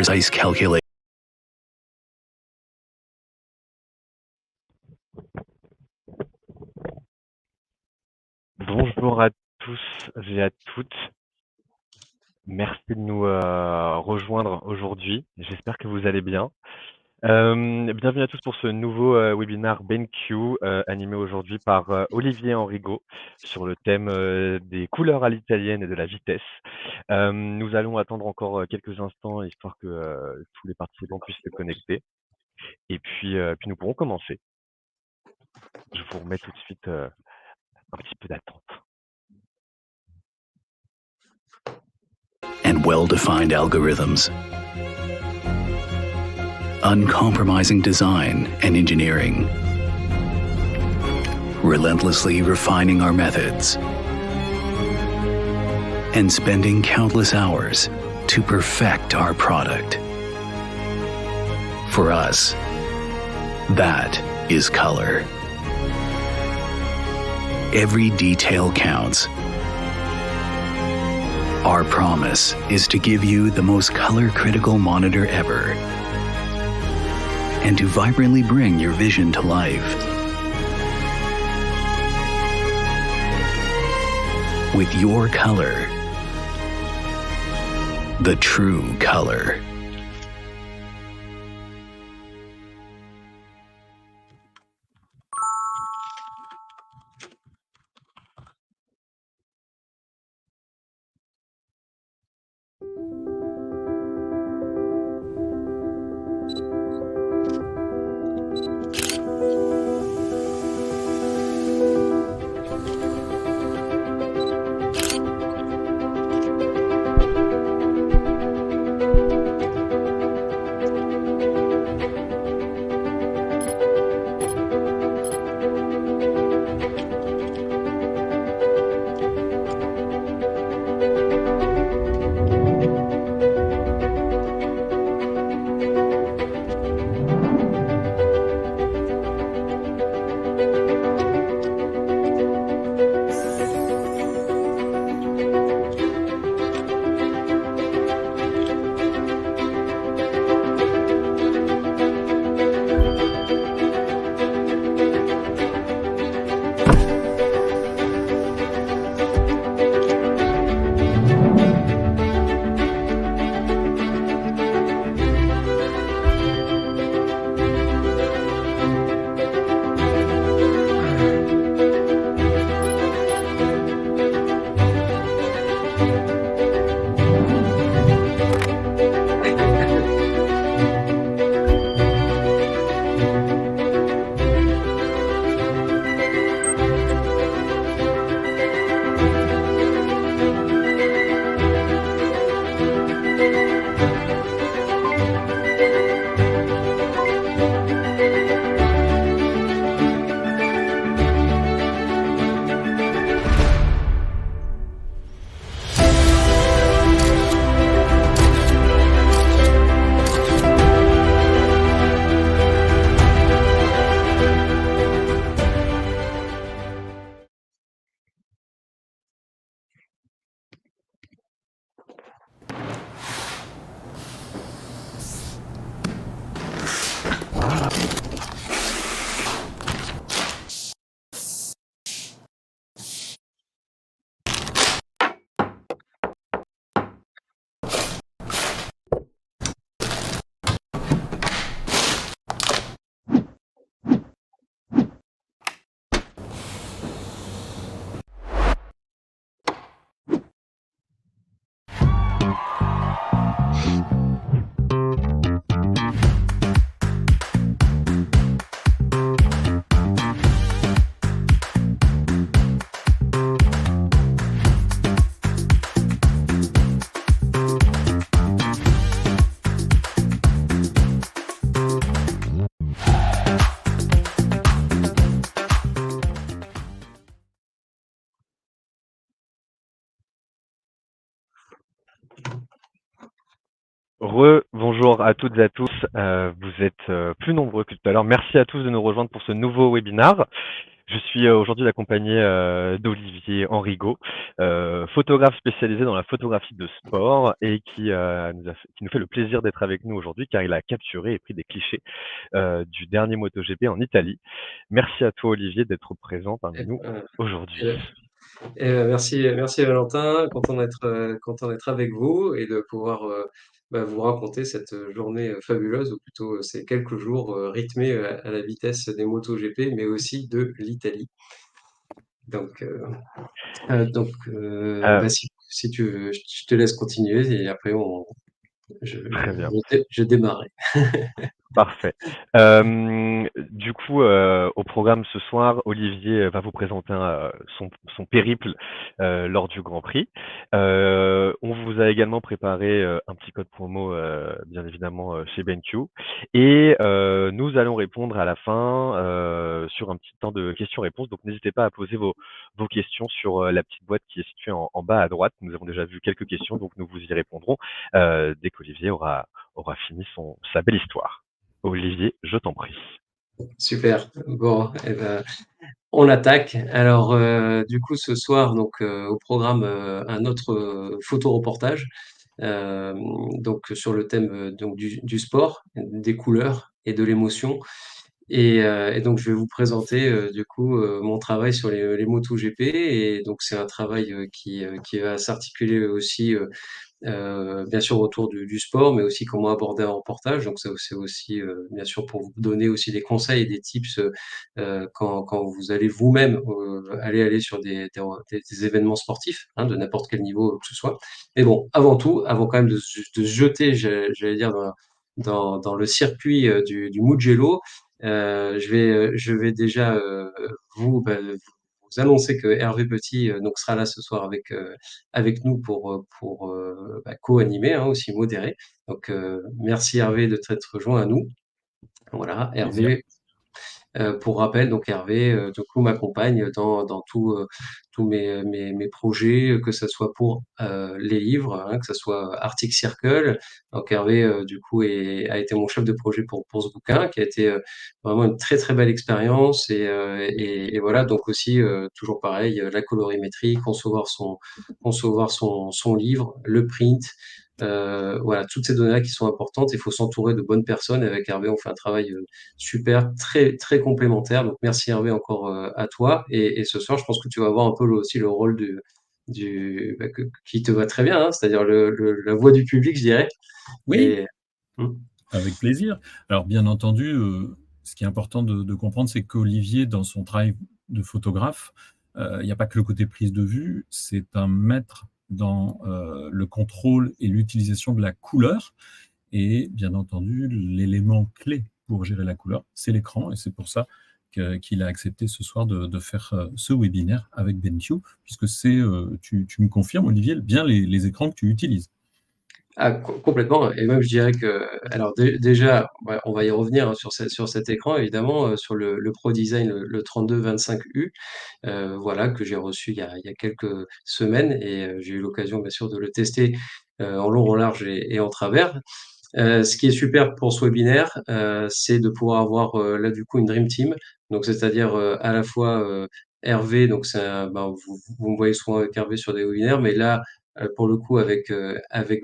precise calculation. Bonjour à tous et à toutes. Merci de nous rejoindre aujourd'hui. J'espère que vous allez bien. Bienvenue à tous pour ce nouveau webinaire BenQ animé aujourd'hui par Olivier Enrigo sur le thème des couleurs à l'italienne et de la vitesse. Nous allons attendre encore quelques instants histoire que tous les participants puissent se connecter. Et puis nous pourrons commencer. Je vous remets tout de suite un petit peu d'attente. And well-defined algorithms. Uncompromising design and engineering. Relentlessly refining our methods. And spending countless hours to perfect our product. For us, that is color. Every detail counts. Our promise is to give you the most color-critical monitor ever, and to vibrantly bring your vision to life. With your color, the true color. Bonjour à toutes et à tous. Vous êtes plus nombreux que tout à l'heure. Merci à tous de nous rejoindre pour ce nouveau webinaire. Je suis aujourd'hui accompagné d'Olivier Henrigot, photographe spécialisé dans la photographie de sport et qui nous fait le plaisir d'être avec nous aujourd'hui car il a capturé et pris des clichés du dernier MotoGP en Italie. Merci à toi Olivier d'être présent parmi Et nous ben, aujourd'hui. et merci Valentin, content d'être avec vous et de pouvoir vous raconter cette journée fabuleuse, ou plutôt ces quelques jours rythmés à la vitesse des MotoGP, mais aussi de l'Italie. Donc, Euh, si tu veux, je te laisse continuer et après Très bien. je démarre. Parfait. Du coup, au programme ce soir, Olivier va vous présenter son périple lors du Grand Prix. On vous a également préparé un petit code promo, bien évidemment, chez BenQ. Et nous allons répondre à la fin sur un petit temps de questions-réponses. Donc, n'hésitez pas à poser vos questions sur la petite boîte qui est située en bas à droite. Nous avons déjà vu quelques questions, donc nous vous y répondrons dès qu'Olivier aura fini sa belle histoire. Olivier, je t'en prie. Super. Bon, on attaque. Alors, du coup, ce soir, donc, au programme, un autre photoreportage, euh, donc sur le thème donc du sport, des couleurs et de l'émotion. Et donc, je vais vous présenter du coup mon travail sur les MotoGP. Et donc, c'est un travail qui va s'articuler aussi bien sûr autour du sport, mais aussi comment aborder un reportage. Donc ça, c'est aussi bien sûr pour vous donner aussi des conseils et des tips quand vous allez vous-même aller sur des événements sportifs, hein, de n'importe quel niveau que ce soit. Mais bon, avant tout, avant quand même de se jeter, j'allais dire, dans le circuit du Mugello, je vais déjà vous annoncer que Hervé Petit donc sera là ce soir avec nous pour co-animer, hein, aussi modérer. Donc merci Hervé de t'être rejoint à nous. Voilà, Plaisir. Hervé, pour rappel, donc Hervé, du coup, m'accompagne dans tous mes projets, que ce soit pour les livres, hein, que ce soit Arctic Circle. Donc Hervé, du coup, a été mon chef de projet pour ce bouquin, qui a été vraiment une très très belle expérience. Et voilà, donc aussi, toujours pareil, la colorimétrie, concevoir son livre, le print. Voilà, toutes ces données-là qui sont importantes. Il faut s'entourer de bonnes personnes. Avec Hervé, on fait un travail super, très, très complémentaire. Donc, merci Hervé encore à toi. Et ce soir, je pense que tu vas avoir un peu aussi le rôle qui te va très bien, hein, c'est-à-dire la voix du public, je dirais. Oui, Et, hum, avec plaisir. Alors, bien entendu, ce qui est important de comprendre, c'est qu'Olivier, dans son travail de photographe, il n'y a pas que le côté prise de vue, c'est un maître dans le contrôle et l'utilisation de la couleur. Et bien entendu, l'élément clé pour gérer la couleur, c'est l'écran. Et c'est pour ça qu'il a accepté ce soir de faire ce webinaire avec BenQ, puisque tu me confirmes, Olivier, bien les écrans que tu utilises. Complètement. Et même, je dirais que, alors déjà, ouais, on va y revenir, hein, sur cet écran, évidemment, sur le Pro Design, le 3225U, voilà, que j'ai reçu il y a quelques semaines. Et j'ai eu l'occasion, bien sûr, de le tester en long, en large et en travers. Ce qui est super pour ce webinaire, c'est de pouvoir avoir là du coup une Dream Team. Donc c'est-à-dire à la fois Hervé, donc vous me voyez souvent avec Hervé sur des webinaires, mais là pour le coup avec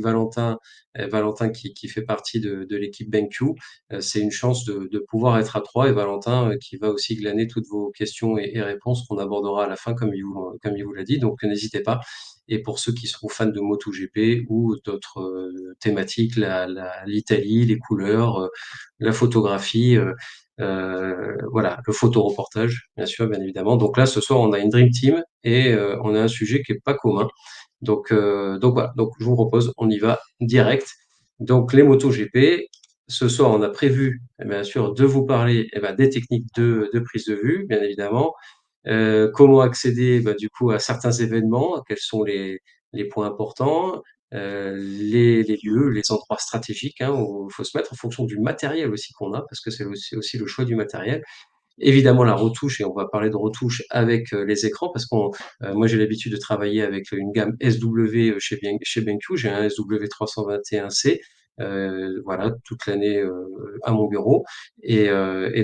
Valentin, Valentin qui fait partie de l'équipe BenQ, c'est une chance de pouvoir être à trois, et Valentin qui va aussi glaner toutes vos questions et réponses qu'on abordera à la fin comme il vous l'a dit. Donc n'hésitez pas. Et pour ceux qui sont fans de MotoGP ou d'autres thématiques, l'Italie, les couleurs, la photographie, voilà, le photoreportage, bien évidemment. Donc là, ce soir, on a une Dream Team et on a un sujet qui est pas commun. Donc voilà, donc je vous propose, on y va direct. Donc les MotoGP, ce soir, on a prévu, bien sûr, de vous parler des techniques de prise de vue, bien évidemment. Comment accéder du coup à certains événements, quels sont les points importants, les lieux, les endroits stratégiques, hein, où il faut se mettre en fonction du matériel aussi qu'on a, parce que c'est aussi le choix du matériel. Évidemment, la retouche, et on va parler de retouche avec les écrans, parce moi j'ai l'habitude de travailler avec une gamme SW chez BenQ, j'ai un SW321C, voilà, toute l'année à mon bureau. Et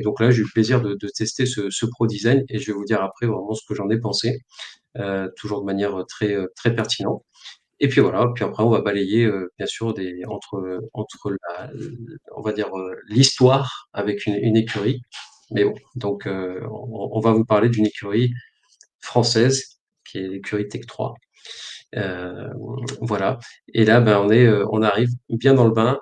donc là, j'ai eu le plaisir de tester ce Pro Design et je vais vous dire après vraiment ce que j'en ai pensé, toujours de manière très pertinente. Et puis voilà, puis après on va balayer bien sûr entre on va dire l'histoire avec une écurie. Mais bon, donc on va vous parler d'une écurie française qui est l'écurie Tech 3. Euh, voilà. Et là, ben, on arrive bien dans le bain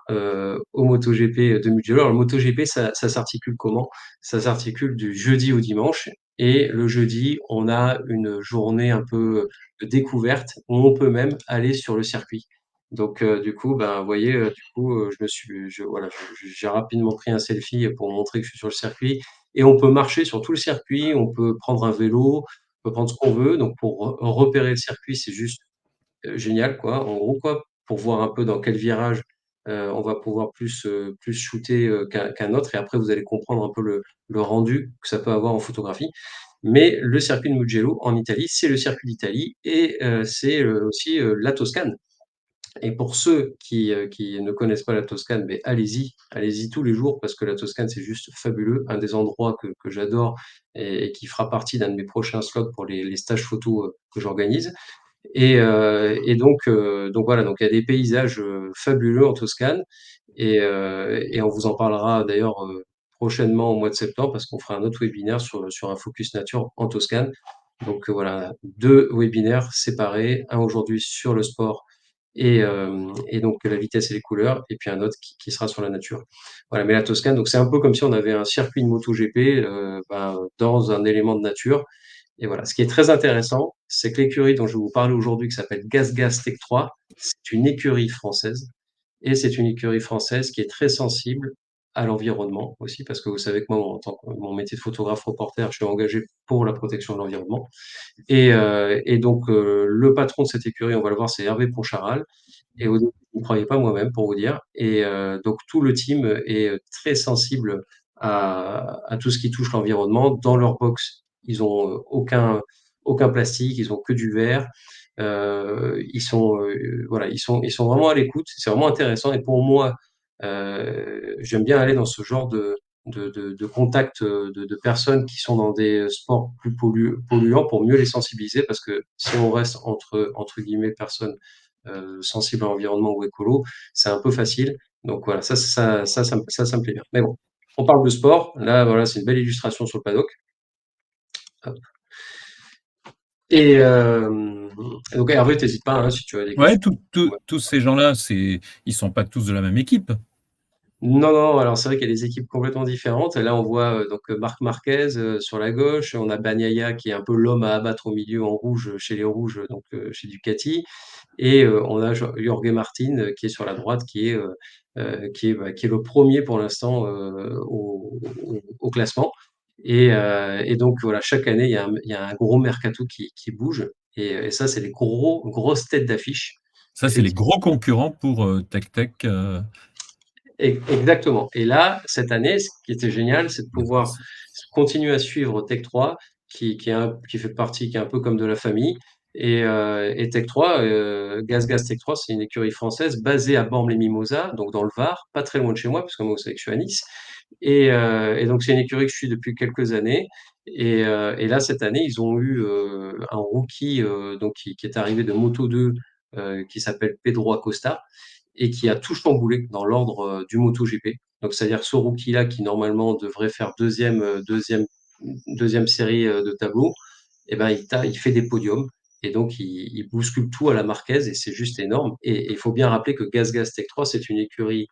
au MotoGP de Mugello. Alors, le MotoGP, ça s'articule comment? Ça s'articule du jeudi au dimanche. Et le jeudi, on a une journée un peu de découverte où on peut même aller sur le circuit. Donc, du coup, ben, vous voyez, voilà, j'ai rapidement pris un selfie pour montrer que je suis sur le circuit. Et on peut marcher sur tout le circuit, on peut prendre un vélo, on peut prendre ce qu'on veut. Donc, pour repérer le circuit, c'est juste génial quoi, en gros quoi, pour voir un peu dans quel virage, on va pouvoir plus shooter, qu'un autre et après vous allez comprendre un peu le rendu que ça peut avoir en photographie. Mais le circuit de Mugello en Italie, c'est le circuit d'Italie et c'est, aussi, la Toscane et pour ceux qui ne connaissent pas la Toscane, beh, allez-y tous les jours parce que la Toscane, c'est juste fabuleux. Un des endroits que j'adore et qui fera partie d'un de mes prochains slots pour les stages photo, que j'organise. Donc voilà, donc il y a des paysages fabuleux en Toscane et on vous en parlera d'ailleurs prochainement au mois de septembre parce qu'on fera un autre webinaire sur un focus nature en Toscane. Donc voilà, deux webinaires séparés, un aujourd'hui sur le sport et donc la vitesse et les couleurs, et puis un autre qui sera sur la nature. Voilà, mais la Toscane, donc c'est un peu comme si on avait un circuit de MotoGP dans un élément de nature. Et voilà, ce qui est très intéressant, c'est que l'écurie dont je vais vous parler aujourd'hui, qui s'appelle GasGas Tech 3, c'est une écurie française. Et c'est une écurie française qui est très sensible à l'environnement aussi, parce que vous savez que moi, en tant que mon métier de photographe reporter, je suis engagé pour la protection de l'environnement. Et donc, le patron de cette écurie, on va le voir, c'est Hervé Poncharal. Et au début, je ne croyais pas moi-même, pour vous dire. Et donc, tout le team est très sensible à tout ce qui touche l'environnement. Dans leur box, ils ont aucun plastique, ils ont que du verre. Voilà, ils sont vraiment à l'écoute. C'est vraiment intéressant. Et pour moi, j'aime bien aller dans ce genre de contact de personnes qui sont dans des sports plus polluants pour mieux les sensibiliser. Parce que si on reste entre guillemets personnes sensibles à l'environnement ou écolo, c'est un peu facile. Donc voilà, ça me plaît bien. Mais bon, on parle de sport. Là, voilà, c'est une belle illustration sur le paddock. Hop. Et donc Hervé, t'hésites pas hein, si tu as des Ouais, questions. Ouais. tous ces gens-là, ils sont pas tous de la même équipe. Non, non, alors c'est vrai qu'il y a des équipes complètement différentes. Et là, on voit donc Marc Marquez sur la gauche, on a Bagnaia qui est un peu l'homme à abattre au milieu en rouge chez les rouges, donc chez Ducati. Et on a Jorge Martin qui est sur la droite, qui est le premier pour l'instant au classement. Et donc voilà, chaque année, il y a un gros mercato qui bouge. Et ça, c'est les grosses têtes d'affiche. Ça, c'est les gros concurrents pour Tech Tech. Exactement. Et là, cette année, ce qui était génial, c'est de pouvoir continuer à suivre Tech 3, qui fait partie, qui est un peu comme de la famille. Et Tech 3, GasGas Tech 3, c'est une écurie française basée à Bormes-les-Mimosas, donc dans le Var, pas très loin de chez moi, parce que moi, vous savez que je suis à Nice. Et donc, c'est une écurie que je suis depuis quelques années. Et là, cette année, ils ont eu un rookie donc, qui est arrivé de Moto 2, qui s'appelle Pedro Acosta et qui a tout chamboulé dans l'ordre du MotoGP. Donc, c'est-à-dire ce rookie-là qui normalement devrait faire deuxième série de tableau, eh ben, il fait des podiums. Et donc, il bouscule tout à la Marquez et c'est juste énorme. Et il faut bien rappeler que GasGas Tech 3, c'est une écurie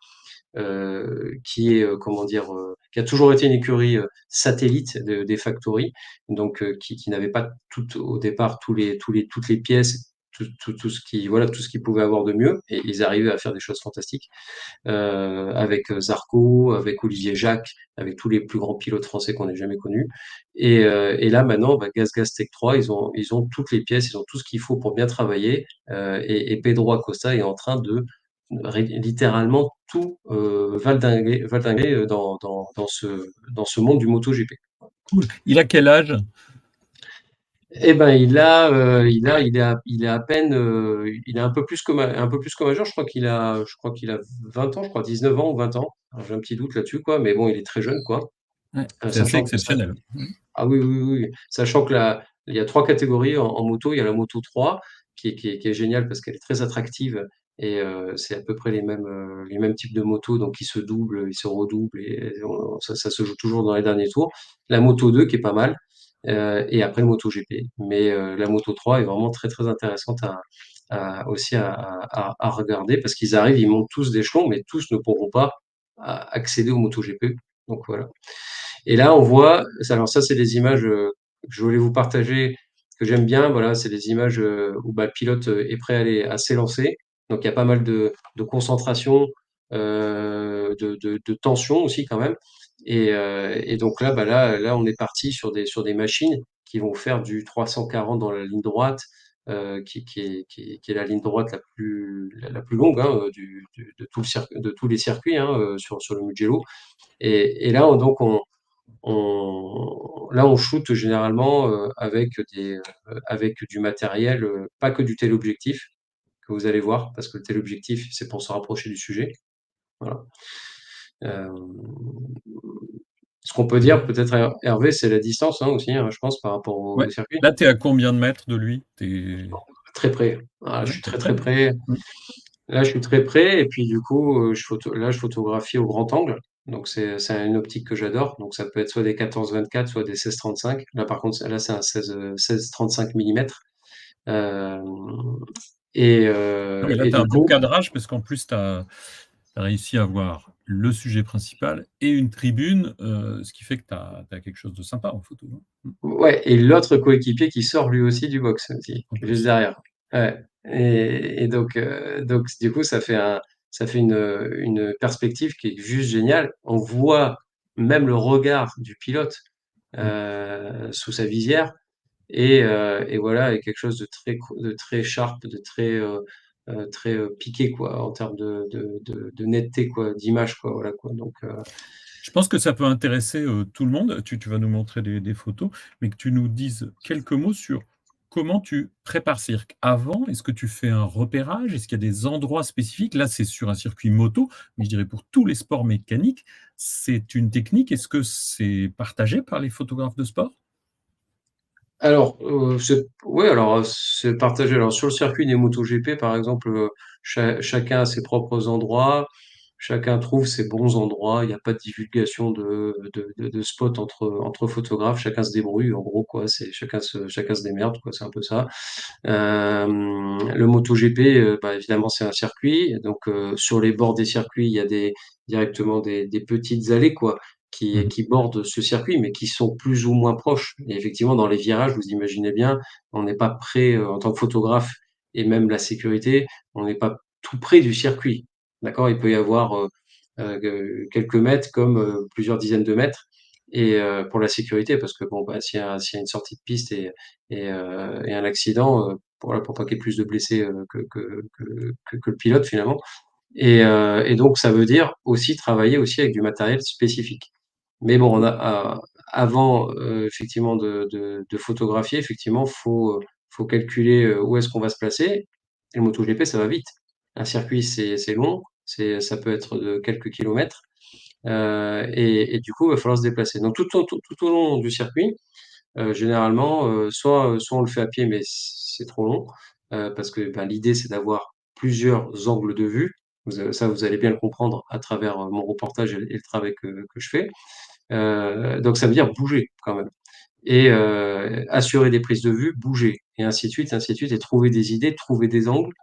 qui est, comment dire, qui a toujours été une écurie satellite des factories, donc qui n'avait pas au départ toutes les pièces, tout ce qui, voilà, tout ce qu'ils pouvaient avoir de mieux, et ils arrivaient à faire des choses fantastiques avec Zarco, avec Olivier Jacques, avec tous les plus grands pilotes français qu'on ait jamais connus. Et là maintenant, GasGas Tech 3, ils ont toutes les pièces, ils ont tout ce qu'il faut pour bien travailler. Et Pedro Acosta est en train de littéralement tout valdinguer dans ce monde du MotoGP. Cool. Il a quel âge? Eh ben, il est à peine, il est un peu plus que majeur. Je crois qu'il a 20 ans, je crois 19 ans ou 20 ans. Alors, j'ai un petit doute là-dessus, quoi. Mais bon, il est très jeune, quoi. Ouais, c'est assez Sachant que ça, exceptionnel. ah oui, oui, oui, oui. Sachant que il y a trois catégories en moto. Il y a la moto 3 qui est géniale parce qu'elle est très attractive et c'est à peu près les mêmes types de motos, donc ils se doublent, ils se redoublent et ça se joue toujours dans les derniers tours. La moto 2 qui est pas mal et après le moto GP. Mais la moto 3 est vraiment très très intéressante aussi à regarder parce qu'ils arrivent, ils montent tous d'échelon, mais tous ne pourront pas accéder au moto GP. Donc voilà. Et là, on voit, alors ça, c'est des images que je voulais vous partager, que j'aime bien. Voilà, c'est des images où bah, le pilote est prêt à s'élancer. Donc, il y a pas mal de concentration, de tension aussi quand même. Et donc là, bah, là, on est parti sur des machines qui vont faire du 340 dans la ligne droite, qui est la ligne droite la plus longue hein, de tous les circuits hein, sur le Mugello. Et là, là, on shoot généralement avec du matériel, pas que du téléobjectif, que vous allez voir, parce que le téléobjectif, c'est pour se rapprocher du sujet. Voilà. Euh, Ce qu'on peut dire, peut-être, Hervé, c'est la distance hein, aussi, hein, je pense, par rapport Ouais. au circuit. Là, tu es à combien de mètres de lui? T'es... Très près. Ah, je Ouais, suis t'es très près, très hein. près. Mm. Là, je suis très près, et puis du coup, là, je photographie au grand angle. Donc, c'est une optique que j'adore. Donc, ça peut être soit des 14-24, soit des 16-35. Là, par contre, là, c'est un 16-35 mm. Euh, Non, mais là, et tu as du un bon coup, cadrage parce qu'en plus, tu as réussi à avoir le sujet principal et une tribune, ce qui fait que tu as quelque chose de sympa en photo, hein. ouais, et l'autre coéquipier qui sort lui aussi du box, aussi, En juste plus. derrière. Ouais. Et donc, du coup, ça fait une perspective qui est juste géniale. On voit même le regard du pilote Mm. sous sa visière. Et voilà, et quelque chose de très sharp, de très piqué, quoi, en termes de netteté, quoi, d'image, quoi, voilà, quoi. Donc, Je pense que ça peut intéresser tout le monde. Tu vas nous montrer des photos, mais que tu nous dises quelques mots sur comment tu prépares. C'est-à-dire qu'avant, est-ce que tu fais un repérage? Est-ce qu'il y a des endroits spécifiques? Là, c'est sur un circuit moto, mais je dirais pour tous les sports mécaniques, c'est une technique. Est-ce que c'est partagé par les photographes de sport? alors, ouais, alors c'est partagé. Alors sur le circuit des MotoGP, par exemple, chacun a ses propres endroits, chacun trouve ses bons endroits. Il n'y a pas de divulgation de spots entre photographes. Chacun se débrouille, en gros, quoi. C'est chacun se démerde, quoi. C'est un peu ça. Le MotoGP, bah, évidemment, c'est un circuit. Donc, sur les bords des circuits, il y a directement des petites allées, quoi, Mhm. qui bordent ce circuit, mais qui sont plus ou moins proches. Et effectivement, dans les virages, vous imaginez bien, on n'est pas près, en tant que photographe, et même la sécurité, on n'est pas tout près du circuit. D'accord? Il peut y avoir quelques mètres comme plusieurs dizaines de mètres. Et pour la sécurité, parce que bon, bah, s'il y a une sortie de piste et un accident, voilà, pour pas qu'il y ait plus de blessés que le pilote finalement. Et donc, ça veut dire aussi travailler aussi avec du matériel spécifique. Mais bon, avant effectivement de photographier, effectivement, faut calculer où est-ce qu'on va se placer. Et le MotoGP, ça va vite. Un circuit, c'est long, ça peut être de quelques kilomètres. Et du coup, il va falloir se déplacer. Donc, tout au long du circuit, généralement, soit on le fait à pied, mais c'est trop long, parce que ben, l'idée, c'est d'avoir plusieurs angles de vue. Ça, vous allez bien le comprendre à travers mon reportage et le travail que je fais. Donc, ça veut dire bouger quand même. Et assurer des prises de vue, bouger, et ainsi de suite, et trouver des idées, trouver des angles.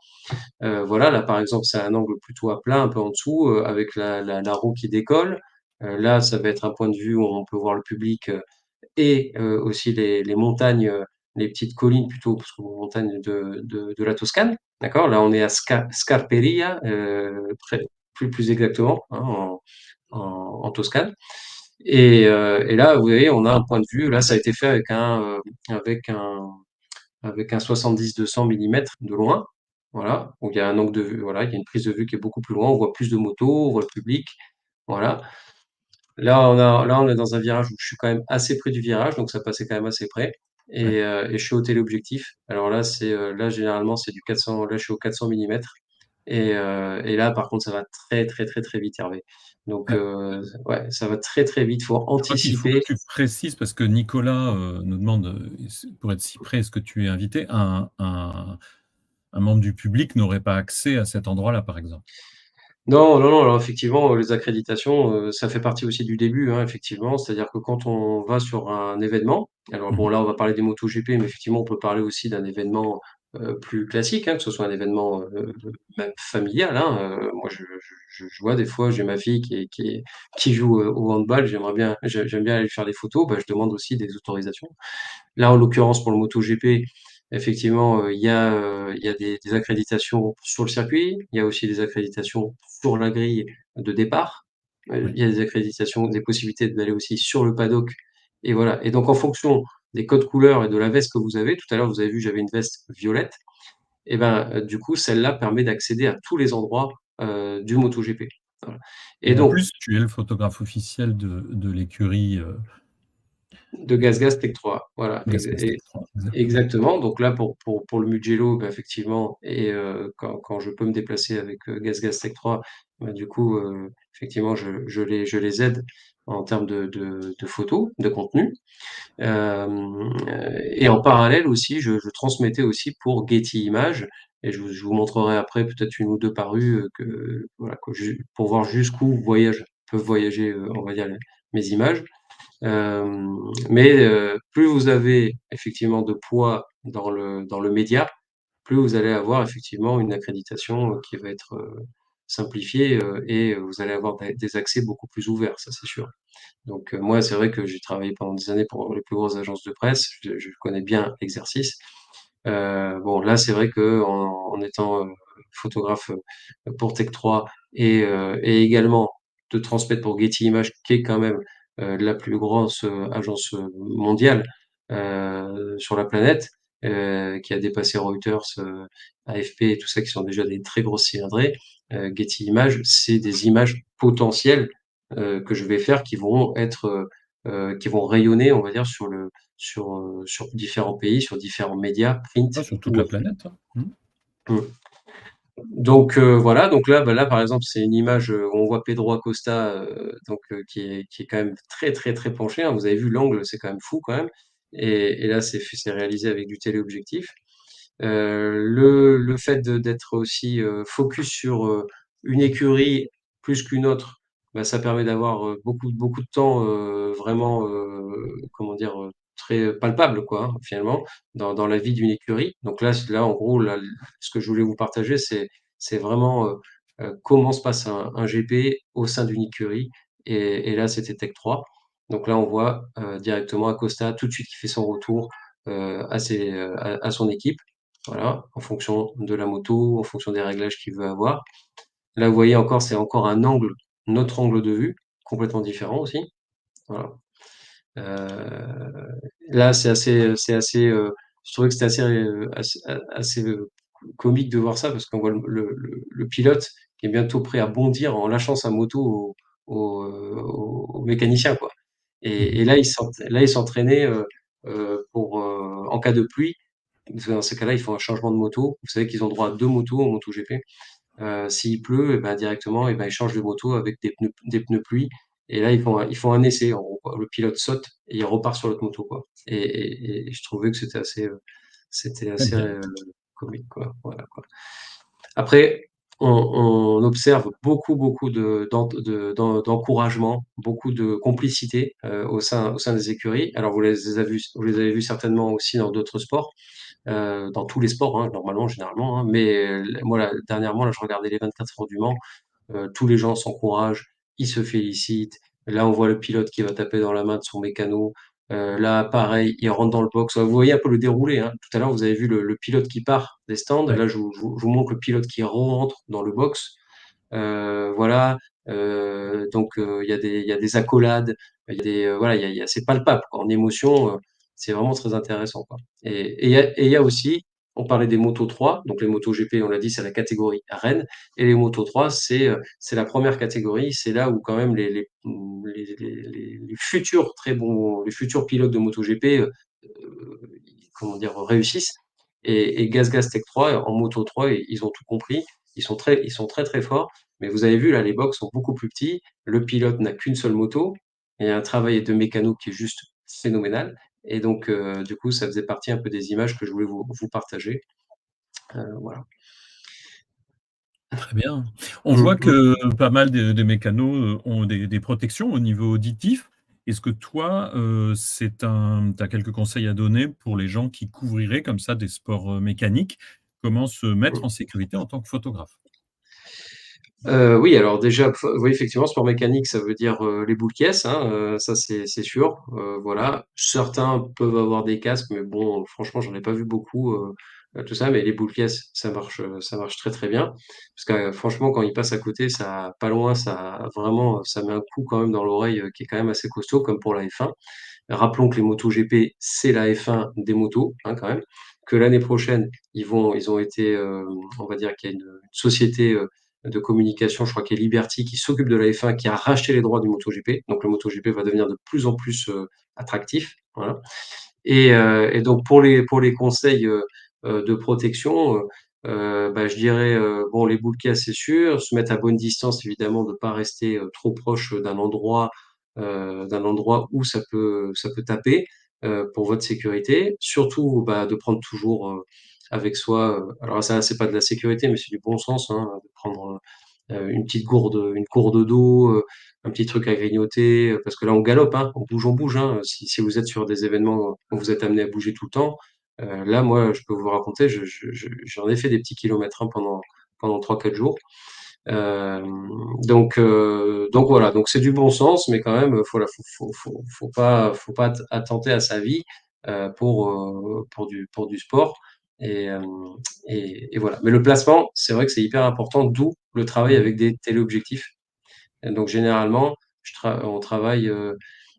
Voilà, là, par exemple, c'est un angle plutôt à plat, un peu en dessous, avec la roue qui décolle. Là, ça va être un point de vue où on peut voir le public et aussi les montagnes, les petites collines plutôt, parce que montagnes de la Toscane. D'accord? Là, on est à Scarperia, plus exactement, hein, en Toscane. Et là, vous voyez, on a un point de vue. Là, ça a été fait avec un, avec un 70-200 mm de loin. Voilà. Donc, il y a un angle de vue, voilà, il y a une prise de vue qui est beaucoup plus loin. On voit plus de motos, on voit le public. Voilà. Là, on est dans un virage où je suis quand même assez près du virage, donc ça passait quand même assez près. et je suis au téléobjectif. Alors là, là généralement c'est du 400. Là, je suis au 400 millimètres. Et là, par contre, ça va très très très très vite, Hervé. Donc Ouais. ouais, ça va très très vite. Faut Je crois qu'il faut que anticiper. tu précises, parce que Nicolas nous demande, pour être si près, est-ce que tu es invité? Un membre du public n'aurait pas accès à cet endroit-là, par exemple. Non, non, non. Alors effectivement, les accréditations, ça fait partie aussi du début, hein, effectivement. C'est-à-dire que quand on va sur un événement, alors bon, Mhm. là, on va parler des MotoGP, mais effectivement, on peut parler aussi d'un événement plus classique, hein, que ce soit un événement même familial. Hein. Moi, je vois des fois, j'ai ma fille qui joue au handball. J'aime bien aller lui faire des photos. Bah, je demande aussi des autorisations. Là, en l'occurrence, pour le MotoGP, effectivement, il y a des accréditations sur le circuit. Il y a aussi des accréditations sur la grille de départ. Oui. Il y a des accréditations, des possibilités d'aller aussi sur le paddock. Et voilà. Et donc, en fonction des codes couleurs et de la veste que vous avez, tout à l'heure, vous avez vu, j'avais une veste violette. Et ben, du coup, celle-là permet d'accéder à tous les endroits du MotoGP. Voilà. Et Et en donc, plus, tu es le photographe officiel de l'écurie de GasGas Tech 3. Voilà. Gas Tech 3, exactement. Exactement. Donc là, pour le Mugello, bah, effectivement, et quand je peux me déplacer avec GasGas Tech 3, bah, du coup, effectivement, je les aide en termes de photos, de contenu. Et en parallèle aussi, je transmettais aussi pour Getty Images, et je vous montrerai après peut-être une ou deux parues voilà, pour voir jusqu'où peuvent voyager, on va dire, mes images. Mais plus vous avez effectivement de poids dans le média, plus vous allez avoir effectivement une accréditation qui va être simplifiée et vous allez avoir des accès beaucoup plus ouverts, ça c'est sûr. Donc moi, c'est vrai que j'ai travaillé pendant des années pour les plus grosses agences de presse, je connais bien l'exercice. Bon, là, c'est vrai que en étant photographe pour Tech 3 et également de transmettre pour Getty Images, qui est quand même la plus grosse agence mondiale sur la planète, qui a dépassé Reuters, AFP et tout ça, qui sont déjà des très grosses cylindrées. Getty Images, c'est des images potentielles que je vais faire qui vont rayonner, on va dire, sur différents pays, sur différents médias, print Ah, sur toute ou la autres. planète, hein. Mm. Donc voilà, donc là, là par exemple, c'est une image où on voit Pedro Acosta, qui est quand même très très très penché. Hein. Vous avez vu l'angle, c'est quand même fou quand même. Et là, c'est réalisé avec du téléobjectif. Le fait d'être aussi focus sur une écurie plus qu'une autre, bah, ça permet d'avoir beaucoup de temps vraiment, comment dire, très palpable, quoi, hein, finalement, dans la vie d'une écurie. Donc là, en gros, là, ce que je voulais vous partager, c'est vraiment comment se passe un GP au sein d'une écurie. Et là, c'était Tech 3. Donc là, on voit directement Acosta tout de suite qui fait son retour à son équipe. Voilà, en fonction de la moto, en fonction des réglages qu'il veut avoir. Là, vous voyez encore, c'est encore notre angle de vue, complètement différent aussi. Voilà. Là, je trouvais que c'était assez comique de voir ça parce qu'on voit le pilote qui est bientôt prêt à bondir en lâchant sa moto au mécanicien, quoi. Et Mhm. là, il s'entraînait en cas de pluie. Parce que dans ces cas-là, ils font un changement de moto. Vous savez qu'ils ont droit à deux motos en MotoGP. S'il pleut, et ben, directement, et ben, ils changent de moto avec des pneus pluie. Et là, ils font un essai. En gros, quoi. Le pilote saute et il repart sur l'autre moto, quoi. Et je trouvais que c'était Très assez bien. comique, quoi. Voilà, quoi. Après, on observe beaucoup d'encouragement, beaucoup de complicité au sein des écuries. Alors, vous les avez vus certainement aussi dans d'autres sports, dans tous les sports, hein, normalement, généralement. Hein, mais moi, dernièrement, là, je regardais les 24 heures du Mans. Tous les gens s'encouragent, ils se félicitent. Là, on voit le pilote qui va taper dans la main de son mécano. Là, pareil, il rentre dans le box. Vous voyez un peu le déroulé. Hein. Tout à l'heure, vous avez vu le pilote qui part des stands. Ouais. Là, je vous montre le pilote qui rentre dans le box. Voilà. Donc, il y a des accolades. Voilà, c'est palpable, quoi. En émotion, c'est vraiment très intéressant, quoi. Et il y a aussi, on parlait des motos 3. Donc, les motos GP, on l'a dit, c'est la catégorie Rennes. Et les motos 3, c'est la première catégorie. C'est là où quand même les futurs très bons, les futurs pilotes de MotoGP comment dire, réussissent. Et GazGaz Tech 3, en Moto 3, ils ont tout compris. Ils sont très très forts. Mais vous avez vu, là, les box sont beaucoup plus petits. Le pilote n'a qu'une seule moto. Il y a un travail de mécano qui est juste phénoménal. Et donc, du coup, ça faisait partie un peu des images que je voulais vous partager. Voilà. Très bien. On voit que pas mal des mécanos ont des protections au niveau auditif. Est-ce que toi, tu as quelques conseils à donner pour les gens qui couvriraient comme ça des sports mécaniques? Comment se mettre en sécurité en tant que photographe? Oui, alors déjà, oui, effectivement, sport mécanique, ça veut dire les boules caisses, hein, ça c'est sûr. Voilà. Certains peuvent avoir des casques, mais bon, franchement, j'en ai pas vu beaucoup, tout ça. Mais les boules caisses, ça marche très très bien. Parce que franchement, quand ils passent à côté, ça, pas loin, ça vraiment, ça met un coup quand même dans l'oreille qui est quand même assez costaud, comme pour la F1. Rappelons que les motos GP, c'est la F1 des motos, hein, quand même. Que l'année prochaine, ils ont été, on va dire qu'il y a une société de communication, je crois qu'il y a Liberty, qui s'occupe de la F1, qui a racheté les droits du MotoGP. Donc le MotoGP va devenir de plus en plus attractif. Voilà. Et donc pour les conseils de protection, bah, je dirais bon, les boules caisses, c'est sûr, se mettre à bonne distance, évidemment, de pas rester trop proche d'un endroit où ça peut taper pour votre sécurité. Surtout, bah, de prendre toujours avec soi. Alors ça, c'est pas de la sécurité, mais c'est du bon sens, hein, de prendre une gourde d'eau, un petit truc à grignoter, parce que là, on galope, hein, on bouge, hein. Si vous êtes sur des événements où vous êtes amené à bouger tout le temps, là, moi, je peux vous raconter, j'en ai fait des petits kilomètres, hein, pendant 3-4 jours. Euh, donc voilà, donc c'est du bon sens, mais quand même, faut pas attenter à sa vie pour du sport. Et, euh, et voilà. Mais le placement, c'est vrai que c'est hyper important, d'où le travail avec des téléobjectifs. Et donc généralement, on travaille,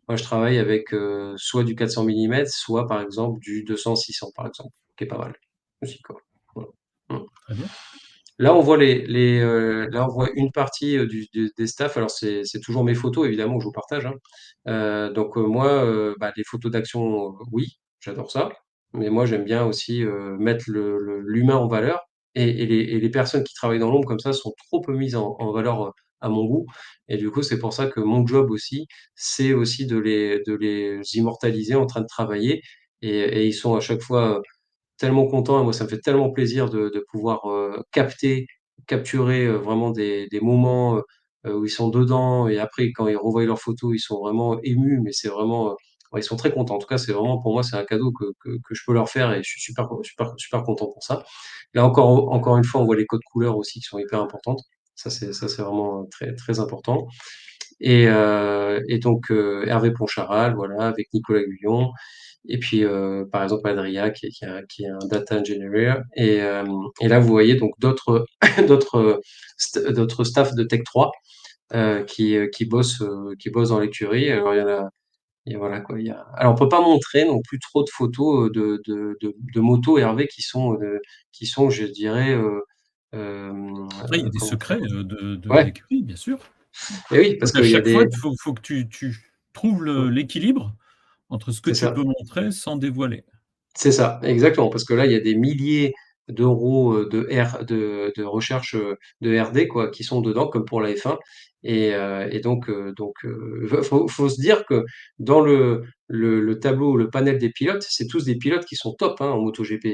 moi je travaille avec soit du 400 mm, soit par exemple du 200-600 par exemple, qui est pas mal aussi, quoi. Voilà. Mm. Très bien. Là, on voit là, on voit une partie des staffs. Alors, c'est toujours mes photos, évidemment, que je vous partage, hein. Donc, moi, bah, les photos d'action, oui, j'adore ça. Mais moi, j'aime bien aussi mettre l'humain en valeur. Et les personnes qui travaillent dans l'ombre comme ça sont trop peu mises en valeur à mon goût. Et du coup, c'est pour ça que mon job aussi, c'est aussi de les immortaliser en train de travailler. Et ils sont à chaque fois tellement content et moi ça me fait tellement plaisir de pouvoir capturer vraiment des moments où ils sont dedans et après quand ils revoient leurs photos ils sont vraiment émus mais c'est vraiment ouais, ils sont très contents. En tout cas c'est vraiment pour moi c'est un cadeau que je peux leur faire et je suis super content pour ça. Là encore une fois on voit les codes couleurs aussi qui sont hyper importantes. Ça c'est vraiment très très important. Et donc Hervé Poncharal, voilà, avec Nicolas Guillon, et puis par exemple Adria qui est un data engineer. Et là vous voyez donc d'autres d'autres staff de Tech 3 qui bossent dans l'écurie. Alors il y en a, et voilà quoi. Alors on peut pas montrer non plus trop de photos de motos Hervé qui sont, je dirais, euh, Après, il y a des comment secrets dire. Ouais, d'écurie, bien sûr. et oui, parce Donc à qu'il y a chaque fois, des. faut que tu trouves l'équilibre entre ce que C'est tu ça. peux montrer sans dévoiler. C'est ça, exactement, parce que là, il y a des milliers d'euros de recherche de RD quoi, qui sont dedans, comme pour la F1. Et faut se dire que dans le tableau, le panel des pilotes, c'est tous des pilotes qui sont top hein, en MotoGP.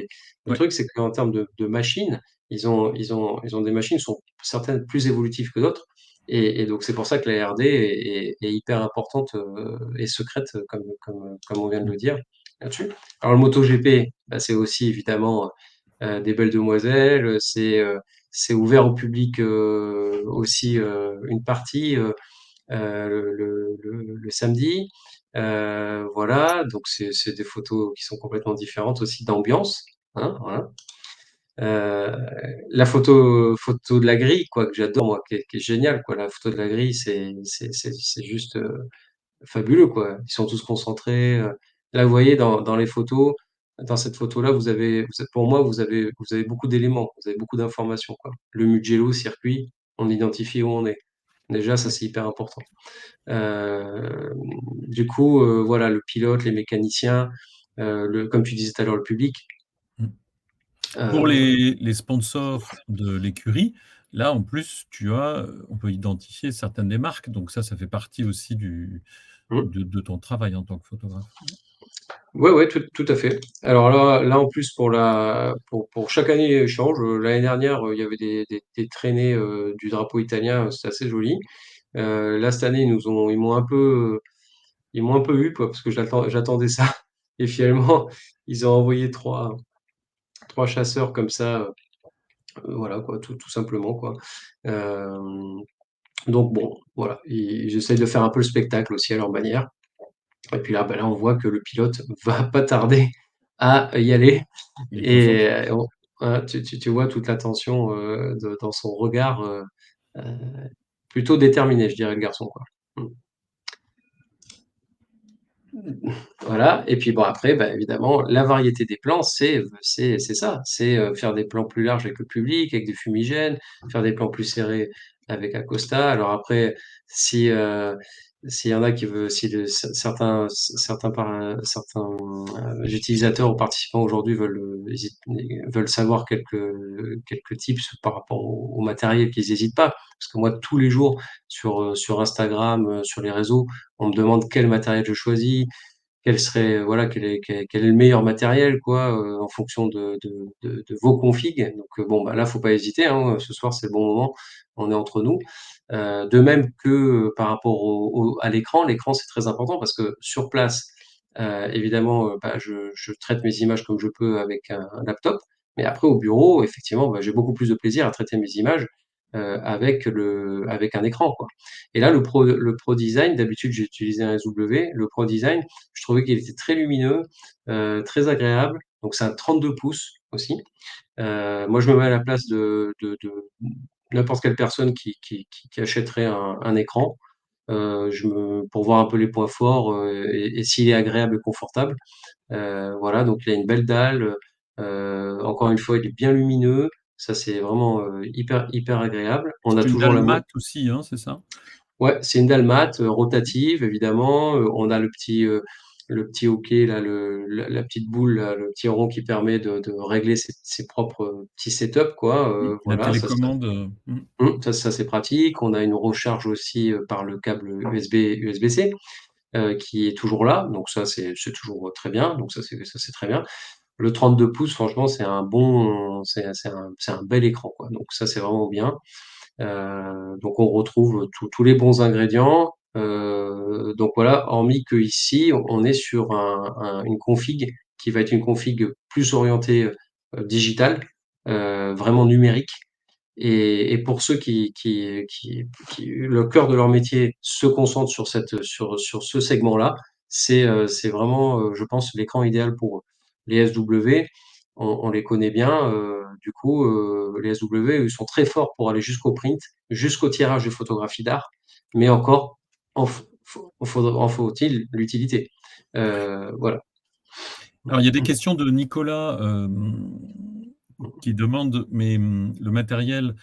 Le Ouais. truc, c'est qu'en termes de machines, ils ont des machines qui sont certaines plus évolutives que d'autres. Et donc, c'est pour ça que la RD est hyper importante et secrète, comme on vient de le dire là-dessus. Alors le MotoGP, bah, c'est aussi évidemment des belles demoiselles, c'est ouvert au public aussi une partie le samedi. Voilà, donc c'est des photos qui sont complètement différentes aussi d'ambiance, hein, voilà. Euh, la photo de la grille, quoi, que j'adore moi, qui est géniale, quoi. La photo de la grille, c'est juste fabuleux, quoi. Ils sont tous concentrés. Là, vous voyez, dans les photos, dans cette photo-là, pour moi, vous avez beaucoup d'éléments, vous avez beaucoup d'informations, quoi. Le Mugello, circuit, on identifie où on est. Déjà, ça, Ouais. c'est hyper important. Euh, du coup, voilà, le pilote, les mécaniciens, comme tu disais tout à l'heure, le public. Mmh. Pour les sponsors de l'écurie, là, en plus, on peut identifier certaines des marques, donc ça fait partie aussi Mmh. de ton travail en tant que photographe. Ouais, ouais, tout à fait. Alors là, en plus, pour chaque année, il change. L'année dernière, il y avait des traînées du drapeau italien, c'était assez joli. Là, cette année, ils m'ont un peu eu, quoi, parce que j'attendais ça. Et finalement, ils ont envoyé trois chasseurs comme ça, voilà, quoi, tout simplement, quoi. Euh, donc bon, voilà. J'essaye de faire un peu le spectacle aussi à leur manière. Et puis là, on voit que le pilote va pas tarder à y aller. Il est Et concentré. voilà, tu vois toute l'attention dans son regard, euh, plutôt déterminé, je dirais, le garçon, quoi. Mm. Voilà. Et puis bon, après, évidemment, la variété des plans, c'est ça. C'est faire des plans plus larges avec le public, avec des fumigènes, faire des plans plus serrés avec Acosta. Alors après, si s'il y en a qui veulent, si certains utilisateurs ou participants aujourd'hui veulent savoir quelques tips par rapport au matériel, qu'ils n'hésitent pas. Parce que moi, tous les jours sur Instagram, sur les réseaux, on me demande quel matériel je choisis, voilà, quel est le meilleur matériel, quoi, en fonction de vos configs. Donc, bon, là, faut pas hésiter, hein, ce soir, c'est le bon moment, on est entre nous. De même que par rapport à l'écran, c'est très important parce que sur place, évidemment, je traite mes images comme je peux avec un laptop, mais après, au bureau, effectivement, j'ai beaucoup plus de plaisir à traiter mes images avec un écran, quoi. Et là, le Pro Design, d'habitude, j'ai utilisé un SW. Le Pro Design, je trouvais qu'il était très lumineux, très agréable. Donc c'est un 32 pouces aussi. Moi, je me mets à la place de n'importe quelle personne qui achèterait un écran, pour voir un peu les points forts, et s'il est agréable et confortable. Voilà, donc il a une belle dalle. Encore une fois, il est bien lumineux. Ça, c'est vraiment hyper, hyper agréable. On a C'est une toujours dalle la mo- mat aussi, hein, c'est ça? Ouais, c'est une dalle mat, rotative évidemment. On a le petit hoquet là, la petite boule là, le petit rond qui permet de régler ses propres petits setups, quoi. La Voilà, télécommande, ça c'est pratique. On a une recharge aussi par le câble USB-C qui est toujours là, donc ça c'est toujours très bien. Donc ça c'est très bien. Le 32 pouces, franchement, c'est un bel écran, quoi. Donc ça c'est vraiment bien. Donc on retrouve tous les bons ingrédients. Donc voilà, hormis que ici, on est sur une config qui va être une config plus orientée digitale, vraiment numérique. Et pour ceux qui, le cœur de leur métier se concentre sur ce segment-là, c'est vraiment, je pense, l'écran idéal pour eux. Les SW, on les connaît bien. Du coup, les SW, ils sont très forts pour aller jusqu'au print, jusqu'au tirage de photographies d'art, mais encore, en faut-il l'utilité. Voilà. Alors, il y a des questions de Nicolas qui demande, mais le matériel,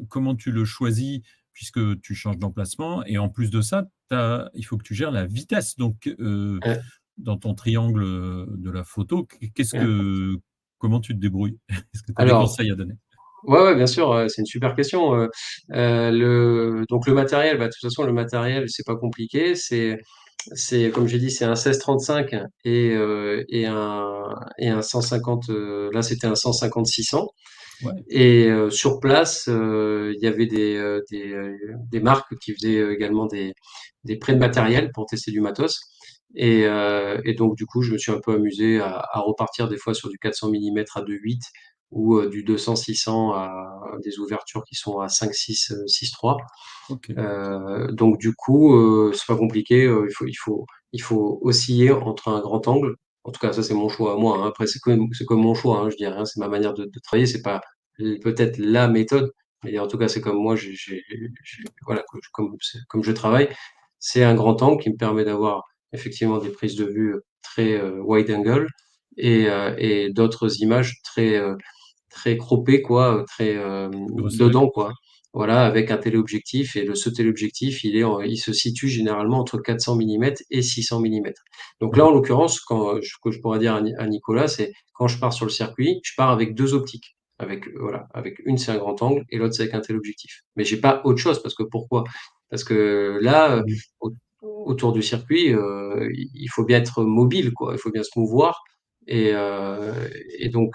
comment tu le choisis puisque tu changes d'emplacement? Et en plus de ça, il faut que tu gères la vitesse. Donc, Euh, dans ton triangle de la photo, euh, comment tu te débrouilles? Est-ce que tu as des alors, conseils à donner? ouais, ouais, bien sûr, c'est une super question. Donc le matériel, de toute façon, le matériel, c'est pas compliqué. Comme j'ai dit, c'est un 16-35 et un 150. Là, c'était un 150-600. Ouais. Et sur place, il y avait des marques qui faisaient également des prêts de matériel pour tester du matos. Et donc, du coup, je me suis un peu amusé à repartir des fois sur du 400 mm à 2.8 ou du 200-600 à des ouvertures qui sont à 5-6, 6-3. Ok. Donc, du coup, c'est pas compliqué. Il faut osciller entre un grand angle. En tout cas, ça, c'est mon choix à moi, hein. Après, c'est comme mon choix, hein, je dirais, hein. C'est ma manière de travailler. C'est pas peut-être la méthode, mais en tout cas, c'est comme moi, voilà, comme je travaille. C'est un grand angle qui me permet d'avoir effectivement des prises de vue très wide angle et d'autres images très croppées, quoi, très Resserré. dedans, quoi. voilà, avec un téléobjectif. Et ce téléobjectif, il se situe généralement entre 400 mm et 600 mm. Donc là, en l'occurrence, ce que je pourrais dire à Nicolas, c'est quand je pars sur le circuit, je pars avec deux optiques. Voilà, avec une, c'est un grand angle et l'autre, c'est avec un téléobjectif. Mais j'ai pas autre chose parce que pourquoi? Parce que là, Oui. autour du circuit, il faut bien être mobile, quoi. Il faut bien se mouvoir. Et, euh, et donc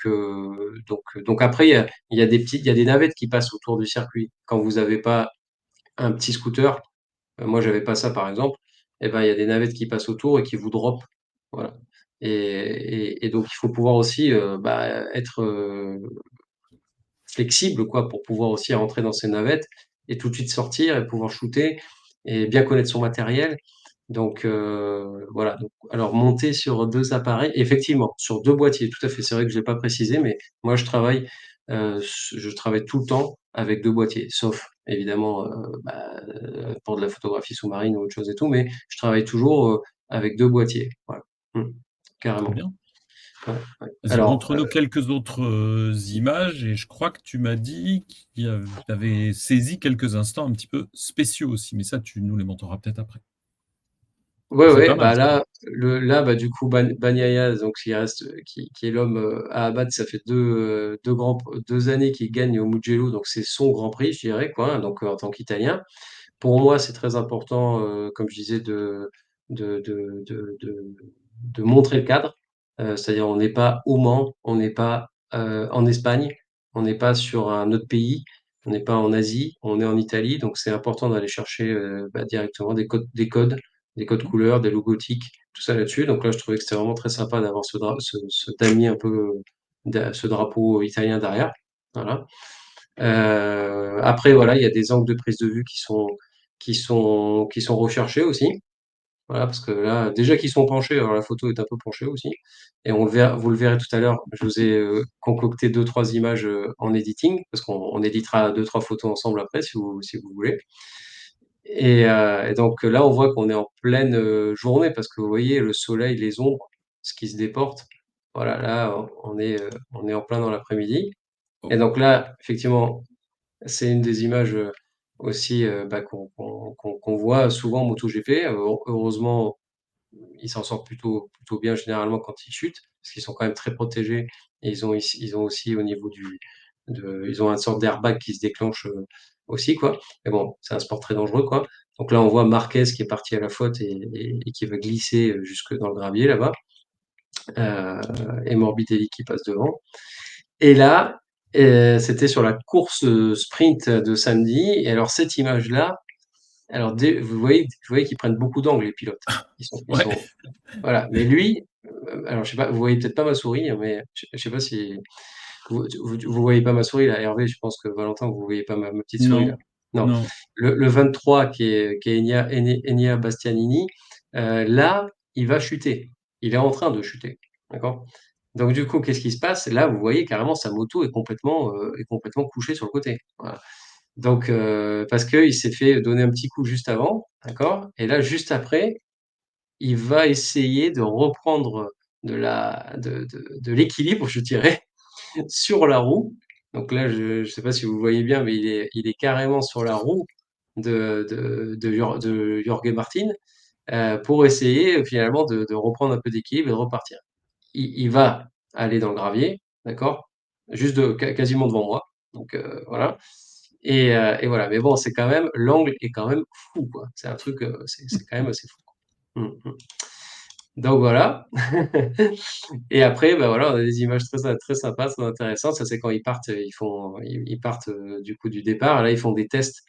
après, il y a des navettes qui passent autour du circuit. Quand vous n'avez pas un petit scooter, moi j'avais pas ça par exemple, et ben il y a des navettes qui passent autour et qui vous drop. Voilà. Et donc il faut pouvoir aussi être flexible, quoi, pour pouvoir aussi rentrer dans ces navettes et tout de suite sortir et pouvoir shooter et bien connaître son matériel. Donc voilà. Donc, alors monter sur deux appareils, effectivement, sur deux boîtiers, tout à fait. C'est vrai que je l'ai pas précisé, mais moi je travaille tout le temps avec deux boîtiers, sauf évidemment pour de la photographie sous-marine ou autre chose et tout, mais je travaille toujours avec deux boîtiers. Voilà. Très Carrément. bien. Ouais, ouais. Vas-y, Alors, montre-nous quelques autres images et je crois que tu m'as dit que tu avais saisi quelques instants un petit peu spéciaux aussi, mais ça, tu nous les montreras peut-être après. ouais, C'est pas ouais, mal bah ça. du coup, Bagnaia, donc qui est l'homme à abattre, ça fait deux années qu'il gagne au Mugello, donc c'est son Grand Prix, je dirais, quoi, hein, donc en tant qu'Italien. Pour moi, c'est très important, comme je disais, de, de, de, de, de montrer le cadre. C'est-à-dire, on n'est pas au Mans, on n'est pas en Espagne, on n'est pas sur un autre pays, on n'est pas en Asie, on est en Italie. Donc, c'est important d'aller chercher directement des codes couleurs, des logotiques, tout ça là-dessus. Donc là, je trouvais que c'était vraiment très sympa d'avoir ce damier un peu, ce drapeau italien derrière. Voilà. Après, voilà, il y a des angles de prise de vue qui sont recherchés aussi. Voilà, parce que là, déjà qu'ils sont penchés, alors la photo est un peu penchée aussi. Et vous le verrez tout à l'heure, je vous ai concocté deux, trois images en editing, parce qu'on éditera deux, trois photos ensemble après, si vous voulez. Et donc là, on voit qu'on est en pleine journée, parce que vous voyez, le soleil, les ombres, ce qui se déporte. Voilà, là, on est en plein dans l'après-midi. Et Oh, donc là, effectivement, c'est une des images aussi qu'on voit souvent en MotoGP. Heureusement, ils s'en sortent plutôt bien généralement quand ils chutent, parce qu'ils sont quand même très protégés. Et ils ont aussi au niveau ils ont une sorte d'airbag qui se déclenche aussi, quoi. Mais bon, c'est un sport très dangereux, quoi. Donc là, on voit Marquez qui est parti à la faute et qui va glisser jusque dans le gravier là-bas, euh, et Morbidelli qui passe devant. Et là, c'était sur la course sprint de samedi. Et alors, cette image-là, alors vous voyez qu'ils prennent beaucoup d'angles, les pilotes. ouais. Voilà. Mais lui, alors je sais pas, vous voyez peut-être pas ma souris, hein, mais je sais pas si vous voyez pas ma souris là, Hervé. Je pense que Valentin, vous voyez pas ma petite souris là. Non, Non. non. Le 23 qui est Enea Bastianini, là, il va chuter. Il est en train de chuter. D'accord? Donc du coup, qu'est-ce qui se passe? Là, vous voyez carrément sa moto est complètement couchée sur le côté. Voilà. Donc parce qu'il s'est fait donner un petit coup juste avant, d'accord? Et là, juste après, il va essayer de reprendre de l'équilibre, je dirais, sur la roue. Donc là, je ne sais pas si vous voyez bien, mais il est carrément sur la roue de Jorge Martin pour essayer finalement de reprendre un peu d'équilibre et de repartir. Il va aller dans le gravier, d'accord? Quasiment devant moi. Donc voilà. Et voilà. Mais bon, l'angle est quand même fou, quoi. C'est un truc, c'est quand même assez fou. Mm, mm. Donc voilà. Et après, bah voilà, on a des images très sympas, très intéressantes. Ça, c'est quand ils partent, ils partent du coup du départ. Là, ils font des tests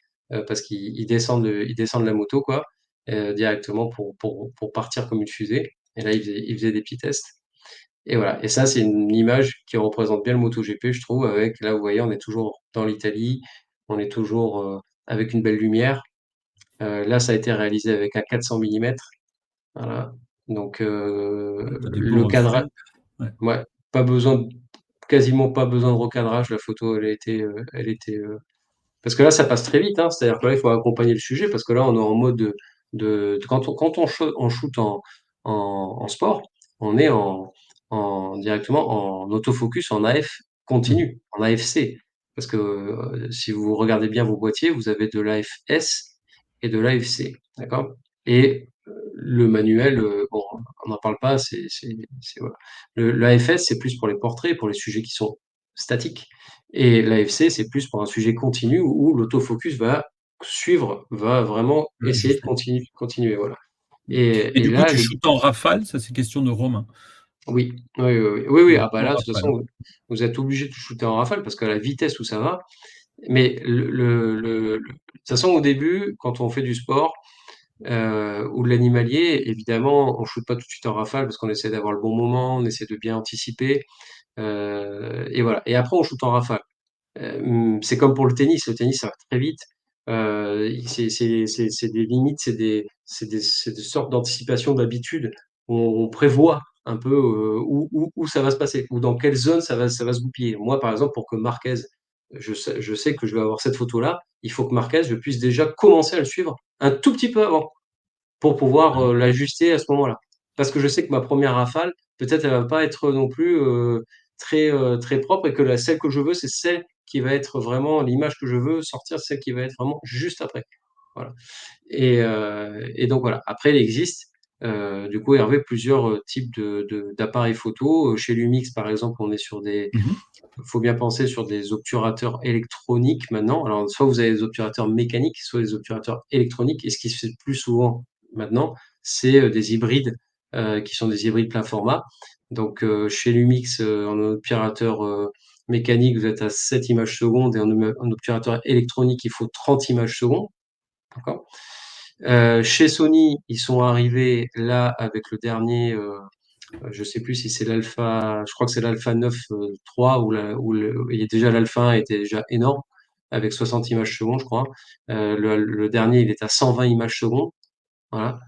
parce qu'ils ils descendent la moto, quoi, directement pour partir comme une fusée. Et là, ils faisaient des petits tests. Et voilà. Et ça, c'est une image qui représente bien le MotoGP, je trouve. Avec, là, vous voyez, on est toujours dans l'Italie, on est toujours avec une belle lumière. Là, ça a été réalisé avec un 400 mm. Voilà. Donc, Tu as des beaux le cadrage, reflets. Ouais. ouais, pas besoin, quasiment pas besoin de recadrage. La photo, parce que là, ça passe très vite, hein. C'est-à-dire que là, il faut accompagner le sujet, parce que là, on est en mode quand on shoot en sport, on est directement en autofocus, en AF Mhm. continu, en AFC. Parce que si vous regardez bien vos boîtiers, vous avez de l'AFS et de l'AFC, d'accord? Et le manuel, bon, on n'en parle pas, voilà. L'AFS, c'est plus pour les portraits, pour les sujets qui sont statiques, et l'AFC, c'est plus pour un sujet continu où l'autofocus va suivre, va vraiment essayer de Ajuster. continuer, voilà. Et Et du coup, là, tu shootes en rafale, ça c'est question de Romain. oui, oui, oui, oui, oui, oui. Ah bah En là, de toute rafale. façon, vous êtes obligé de shooter en rafale parce qu'à la vitesse où ça va, mais de toute façon, au début, quand on fait du sport ou de l'animalier, évidemment, on shoote pas tout de suite en rafale parce qu'on essaie d'avoir le bon moment, on essaie de bien anticiper, et voilà. Et après, on shoot en rafale. C'est comme pour le tennis. Le tennis, ça va très vite. C'est des limites, c'est des sortes d'anticipation d'habitude. On prévoit un peu où ça va se passer, ou dans quelle zone ça va se goupiller. Moi, par exemple, pour que Marquez, je sais que je vais avoir cette photo-là, il faut que Marquez, je puisse déjà commencer à le suivre un tout petit peu avant pour pouvoir l'ajuster à ce moment-là. Parce que je sais que ma première rafale, peut-être elle va pas être non plus très propre, et que celle que je veux, c'est celle qui va être vraiment l'image que je veux sortir, celle qui va être vraiment juste après. Voilà. Et donc voilà. Après, il existe, du coup, Hervé, plusieurs types d'appareils photo. Chez Lumix, par exemple, on est sur des, Mhm. faut bien penser sur des obturateurs électroniques maintenant. Alors, soit vous avez des obturateurs mécaniques, soit des obturateurs électroniques. Et ce qui se fait plus souvent maintenant, c'est des hybrides, qui sont des hybrides plein format. Donc, chez Lumix, en obturateur mécanique, vous êtes à 7 images secondes, et en obturateur électronique, il faut 30 images secondes. D'accord. Chez Sony, ils sont arrivés là avec le dernier, je sais plus si c'est l'Alpha, je crois que c'est l'Alpha 9 3, il y a déjà l'Alpha 1 était déjà énorme avec 60 images secondes, je crois. Le dernier, il est à 120 images secondes. Voilà.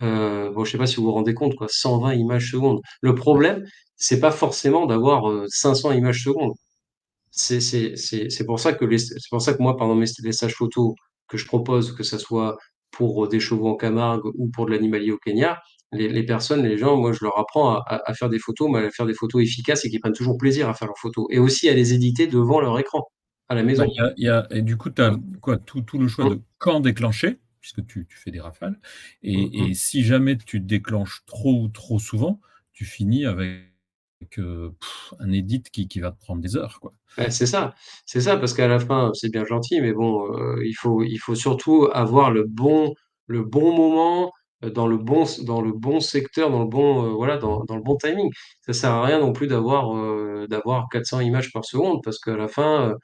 Bon, je sais pas si vous vous rendez compte, quoi, 120 images secondes. Le problème, c'est pas forcément d'avoir 500 images secondes. C'est pour ça que c'est pour ça que moi, pendant les stages photo que je propose, que ça soit pour des chevaux en Camargue ou pour de l'animalier au Kenya, les personnes, les gens, moi, je leur apprends à faire des photos, mais à faire des photos efficaces et qui prennent toujours plaisir à faire leurs photos, et aussi à les éditer devant leur écran à la Bah, maison. et du coup, tu as Voilà. quoi, tout le choix Hum, de quand déclencher, puisque tu fais des rafales. hum, Et hum. si jamais tu déclenches trop ou trop souvent, tu finis avec un edit qui va te prendre des heures, quoi. Ouais, c'est ça, parce qu'à la fin, c'est bien gentil, mais bon, il faut surtout avoir le bon moment, dans le bon secteur, dans le bon, voilà, dans le bon timing. Ça sert à rien non plus d'avoir 400 images par seconde, parce qu'à la fin,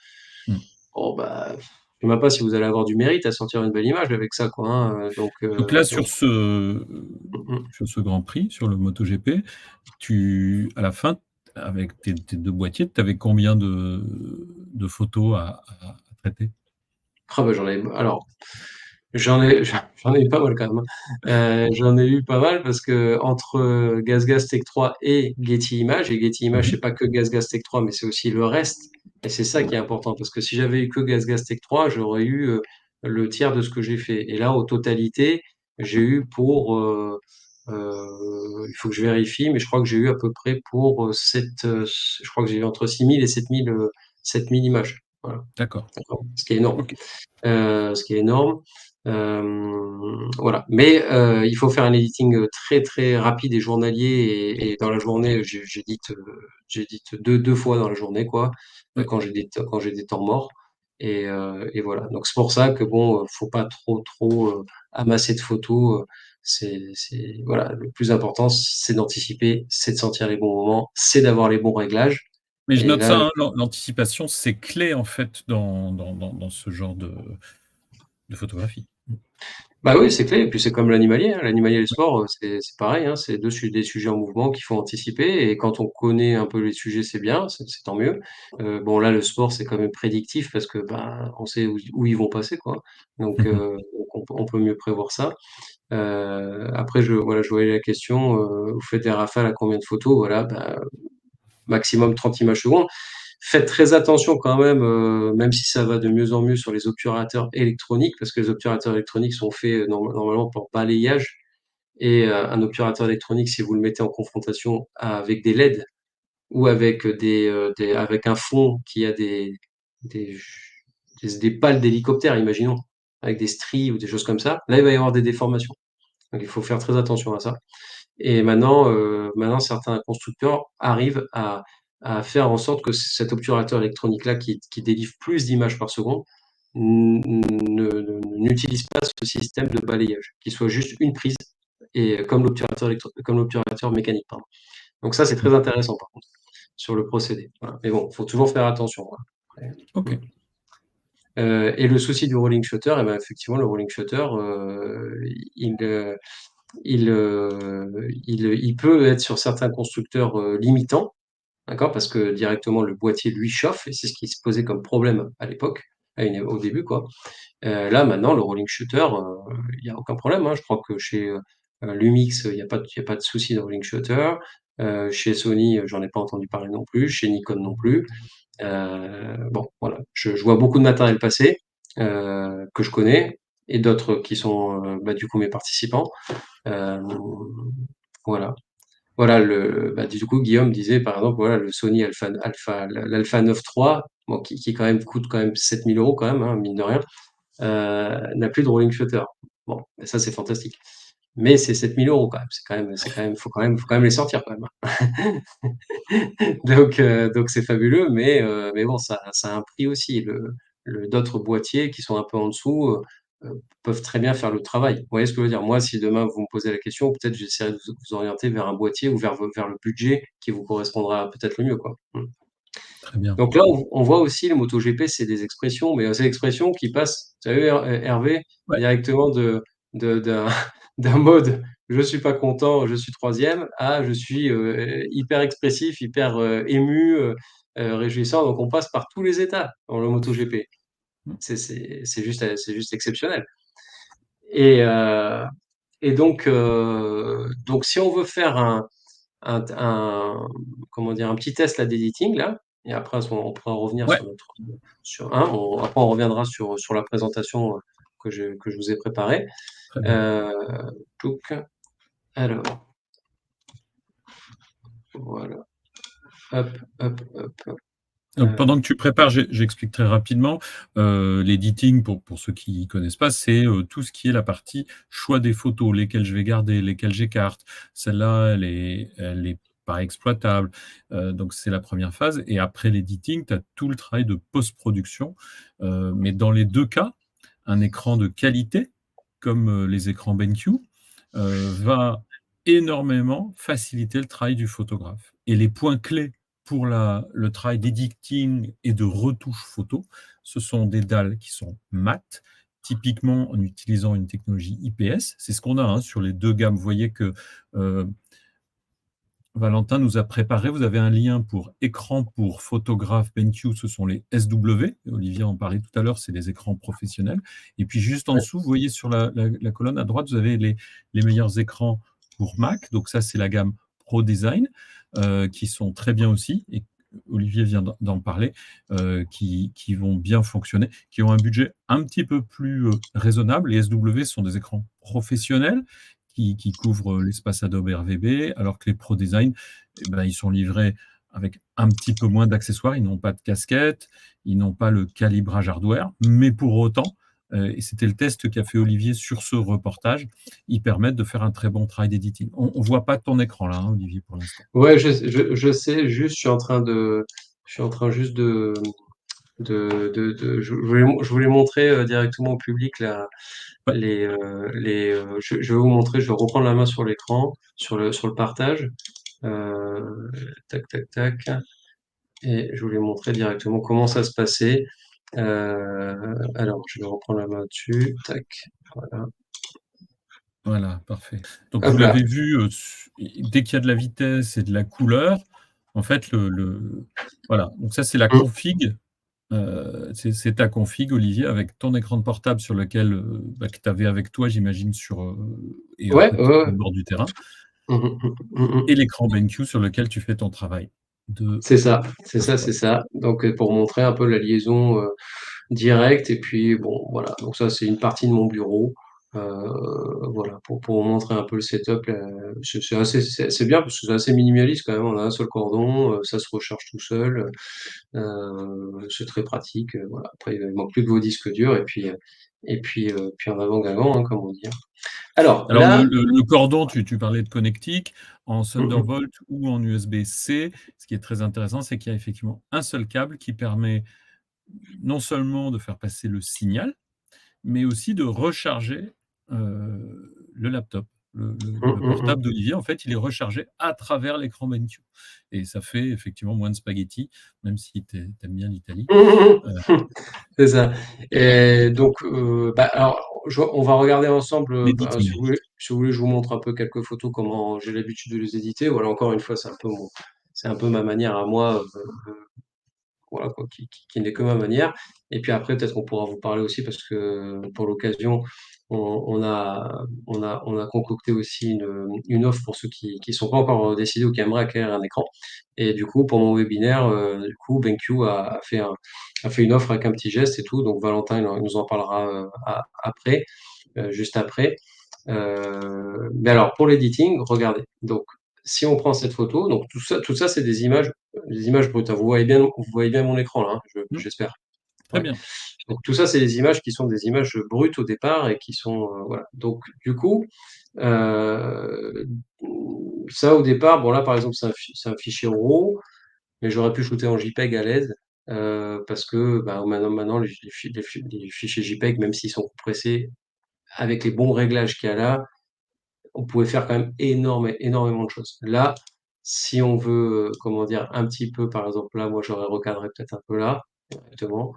Mm. bon, bah, je sais même pas si vous allez avoir du mérite à sortir une belle image avec ça, quoi, hein, Donc là, mm, mm. sur ce Grand Prix, sur le MotoGP, à la fin, avec tes deux boîtiers, tu avais combien de photos à traiter? Ah bah, j'en ai eu pas mal quand même, hein. J'en ai eu pas mal parce que entre GazGaz Tech 3 et Getty Images, et Getty Images, c'est Mhm. pas que GazGaz Tech 3, mais c'est aussi le reste. Et c'est ça qui est important, parce que si j'avais eu que GazGaz Tech 3, j'aurais eu le tiers de ce que j'ai fait. Et là, au totalité, j'ai eu il faut que je vérifie, mais je crois que j'ai eu à peu près je crois que j'ai eu entre 6000 et 7000 images. Voilà. D'accord. D'accord. Ce qui est énorme. Ok. Ce qui est énorme. Voilà. Mais il faut faire un editing très très rapide et journalier, et dans la journée, j'édite deux fois dans la journée, quoi, Ouais. quand j'ai des temps morts. Et voilà. Donc c'est pour ça que bon, faut pas trop amasser de photos. Voilà. Le plus important, c'est d'anticiper, c'est de sentir les bons moments, c'est d'avoir les bons réglages. Mais je Et note ça, là, hein, l'anticipation, c'est clé en fait dans ce genre de photographie. bah oui, c'est clé. Et puis c'est comme l'animalier, hein. L'animalier et le sport, c'est pareil, hein. C'est des sujets en mouvement qu'il faut anticiper. Et quand on connaît un peu les sujets, c'est bien, c'est tant mieux. Bon, là, le sport, c'est quand même prédictif parce que bah, on sait où ils vont passer, quoi. Donc on peut mieux prévoir ça. Après, voilà, je voyais la question, vous faites des rafales à combien de photos? Voilà, bah, maximum 30 images secondes. Faites très attention quand même si ça va de mieux en mieux sur les obturateurs électroniques, parce que les obturateurs électroniques sont faits normalement pour balayage. Et un obturateur électronique, si vous le mettez en confrontation avec des LED ou avec avec un fond qui a des pales d'hélicoptère, imaginons, avec des stries ou des choses comme ça. Là, il va y avoir des déformations. Donc il faut faire très attention à ça. Et maintenant certains constructeurs arrivent à faire en sorte que cet obturateur électronique-là qui délivre plus d'images par seconde n'utilise pas ce système de balayage, qui soit juste une prise, et comme l'obturateur mécanique, pardon. Donc ça, c'est très intéressant par contre, sur le procédé. Voilà. Mais bon, il faut toujours faire attention. Voilà. Ok. Et le souci du rolling shutter, eh ben, effectivement, le rolling shutter, il peut être sur certains constructeurs limitants, d'accord, parce que directement le boîtier lui chauffe, et c'est ce qui se posait comme problème à l'époque, au début, quoi. Là, maintenant, le rolling shutter, il n'y a aucun problème, hein. Je crois que chez Lumix, il n'y a pas de souci de rolling shutter. Chez Sony, j'en ai pas entendu parler non plus. Chez Nikon non plus. Bon, voilà. Je vois beaucoup de matériel passer que je connais, et d'autres qui sont du coup mes participants. Voilà. Voilà, du coup, Guillaume disait par exemple, voilà, le Sony l'Alpha 9 III, bon, qui quand même coûte quand même 7 000 € quand même, hein, mine de rien, n'a plus de rolling shutter. Bon, et ça c'est fantastique. Mais c'est 7 000 € quand même. Faut quand même les sortir quand même, hein. Donc c'est fabuleux, mais bon, ça a un prix aussi. D'autres boîtiers qui sont un peu en dessous peuvent très bien faire le travail. Vous voyez ce que je veux dire? Moi, si demain vous me posez la question, peut-être j'essaierai de vous orienter vers un boîtier ou vers le budget qui vous correspondra peut-être le mieux, quoi. Très bien. Donc là, on voit aussi le MotoGP, c'est des expressions, mais c'est des expressions qui passent, vous savez, Hervé, Ouais. directement d'un mode je suis pas content, je suis troisième, à je suis hyper expressif, hyper ému, réjouissant. Donc on passe par tous les états dans le MotoGP. C'est juste exceptionnel. Et donc si on veut faire comment dire, un petit test là d'editing là, et après on pourra revenir Ouais. après on reviendra sur la présentation que je vous ai préparée. Très bien. Alors, voilà. Hop, hop, hop, hop. Donc, pendant que tu prépares, j'explique très rapidement. L'editing, pour ceux qui ne connaissent pas, c'est tout ce qui est la partie choix des photos, lesquelles je vais garder, lesquelles j'écarte. Celle-là, elle est pas exploitable. Donc, c'est la première phase. Et après l'editing, tu as tout le travail de post-production. Mais dans les deux cas, un écran de qualité, comme les écrans BenQ, va énormément faciliter le travail du photographe. Et les points clés pour le travail d'editing et de retouche photo, ce sont des dalles qui sont mates, typiquement en utilisant une technologie IPS. C'est ce qu'on a sur les deux gammes. Vous voyez que Valentin nous a préparé. Vous avez un lien pour écran pour photographe BenQ, ce sont les SW. Olivier en parlait tout à l'heure, c'est les écrans professionnels. Et puis juste en dessous, vous voyez sur la colonne à droite, vous avez les meilleurs écrans pour Mac. Donc ça, c'est la gamme Pro Design, qui sont très bien aussi, et Olivier vient d'en parler, qui vont bien fonctionner, qui ont un budget un petit peu plus raisonnable. Les SW sont des écrans professionnels qui couvrent l'espace Adobe RVB, alors que les Pro Design, ils sont livrés avec un petit peu moins d'accessoires. Ils n'ont pas de casquette, ils n'ont pas le calibrage hardware, mais pour autant, et c'était le test qu'a fait Olivier sur ce reportage, ils permettent de faire un très bon travail d'editing. On ne voit pas ton écran là, Olivier, pour l'instant. Ouais, je sais, juste, je suis en train juste je voulais montrer directement au public là, Ouais. je vais vous montrer, je vais reprendre la main sur l'écran, sur le partage. Tac, tac, tac. Et je voulais montrer directement comment ça se passait. Alors, je vais reprendre la main dessus. Tac, voilà. Voilà, parfait. Donc, Hop vous là. l'avez vu, dès qu'il y a de la vitesse et de la couleur, en fait, voilà. Donc ça, c'est la config. C'est ta config, Olivier, avec ton écran de portable sur lequel que tu avais avec toi, j'imagine, et à Ouais, côté ouais. au bord du terrain, Mhm. et l'écran BenQ sur lequel tu fais ton travail. C'est ça, c'est ça, c'est ça. Donc, pour montrer un peu la liaison directe, et puis bon, voilà. Donc ça, c'est une partie de mon bureau. Voilà, pour vous montrer un peu le setup, c'est bien parce que c'est assez minimaliste quand même. On a un seul cordon, ça se recharge tout seul, c'est très pratique. Voilà. Après, il manque plus que vos disques durs puis en avant Guingamp, hein, comme on dit. Hein. Alors Alors là, le cordon, tu parlais de connectique, en mm, Thunderbolt ou en USB-C. Ce qui est très intéressant, c'est qu'il y a effectivement un seul câble qui permet non seulement de faire passer le signal, mais aussi de recharger le laptop. Le mm. portable d'Olivier, en fait, il est rechargé à travers l'écran BenQ. Et ça fait effectivement moins de spaghettis, même si tu aimes bien l'Italie. C'est ça. Et donc, alors, on va regarder ensemble. Si L'editing. vous voulez, si vous voulez, je vous montre un peu quelques photos, comment j'ai l'habitude de les éditer. Voilà, encore une fois, c'est un peu ma manière à moi, voilà, quoi, qui n'est que ma manière. Et puis après, peut-être qu'on pourra vous parler aussi parce que pour l'occasion, on a concocté aussi une offre pour ceux qui sont pas encore décidés ou qui aimeraient acquérir un écran. Et du coup, pour mon webinaire, du coup, BenQ a fait une offre avec un petit geste et tout. Donc Valentin, il nous en parlera après, juste après. Mais alors, pour l'editing, regardez. Donc, si on prend cette photo, donc tout ça, c'est des images brutes. Hein. Vous voyez bien mon écran là, hein, j'espère. Très Ouais. bien. Donc tout ça, c'est des images qui sont des images brutes au départ et qui sont voilà. Donc du coup, euh, ça au départ, bon là par exemple, c'est un fichier RAW, mais j'aurais pu shooter en JPEG à l'aise. Parce que bah, maintenant les fichiers JPEG, même s'ils sont compressés avec les bons réglages qu'il y a là, on pouvait faire quand même énormément de choses. Là, si on veut, comment dire, un petit peu, par exemple, là, moi, j'aurais recadré peut-être un peu là, directement.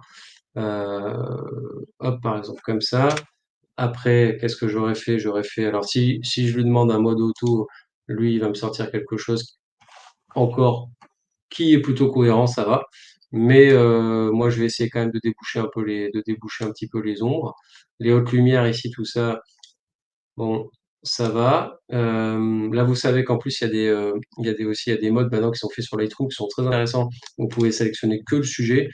Hop, par exemple, comme ça. Après, qu'est-ce que j'aurais fait? J'aurais fait, alors si je lui demande un mode auto, lui, il va me sortir quelque chose encore qui est plutôt cohérent, ça va. Mais moi, je vais essayer quand même de déboucher un petit peu les ombres. Les hautes lumières ici, tout ça, bon, ça va. Là, vous savez qu'en plus, il y a des modes maintenant qui sont faits sur Lightroom qui sont très intéressants. Vous pouvez sélectionner que le sujet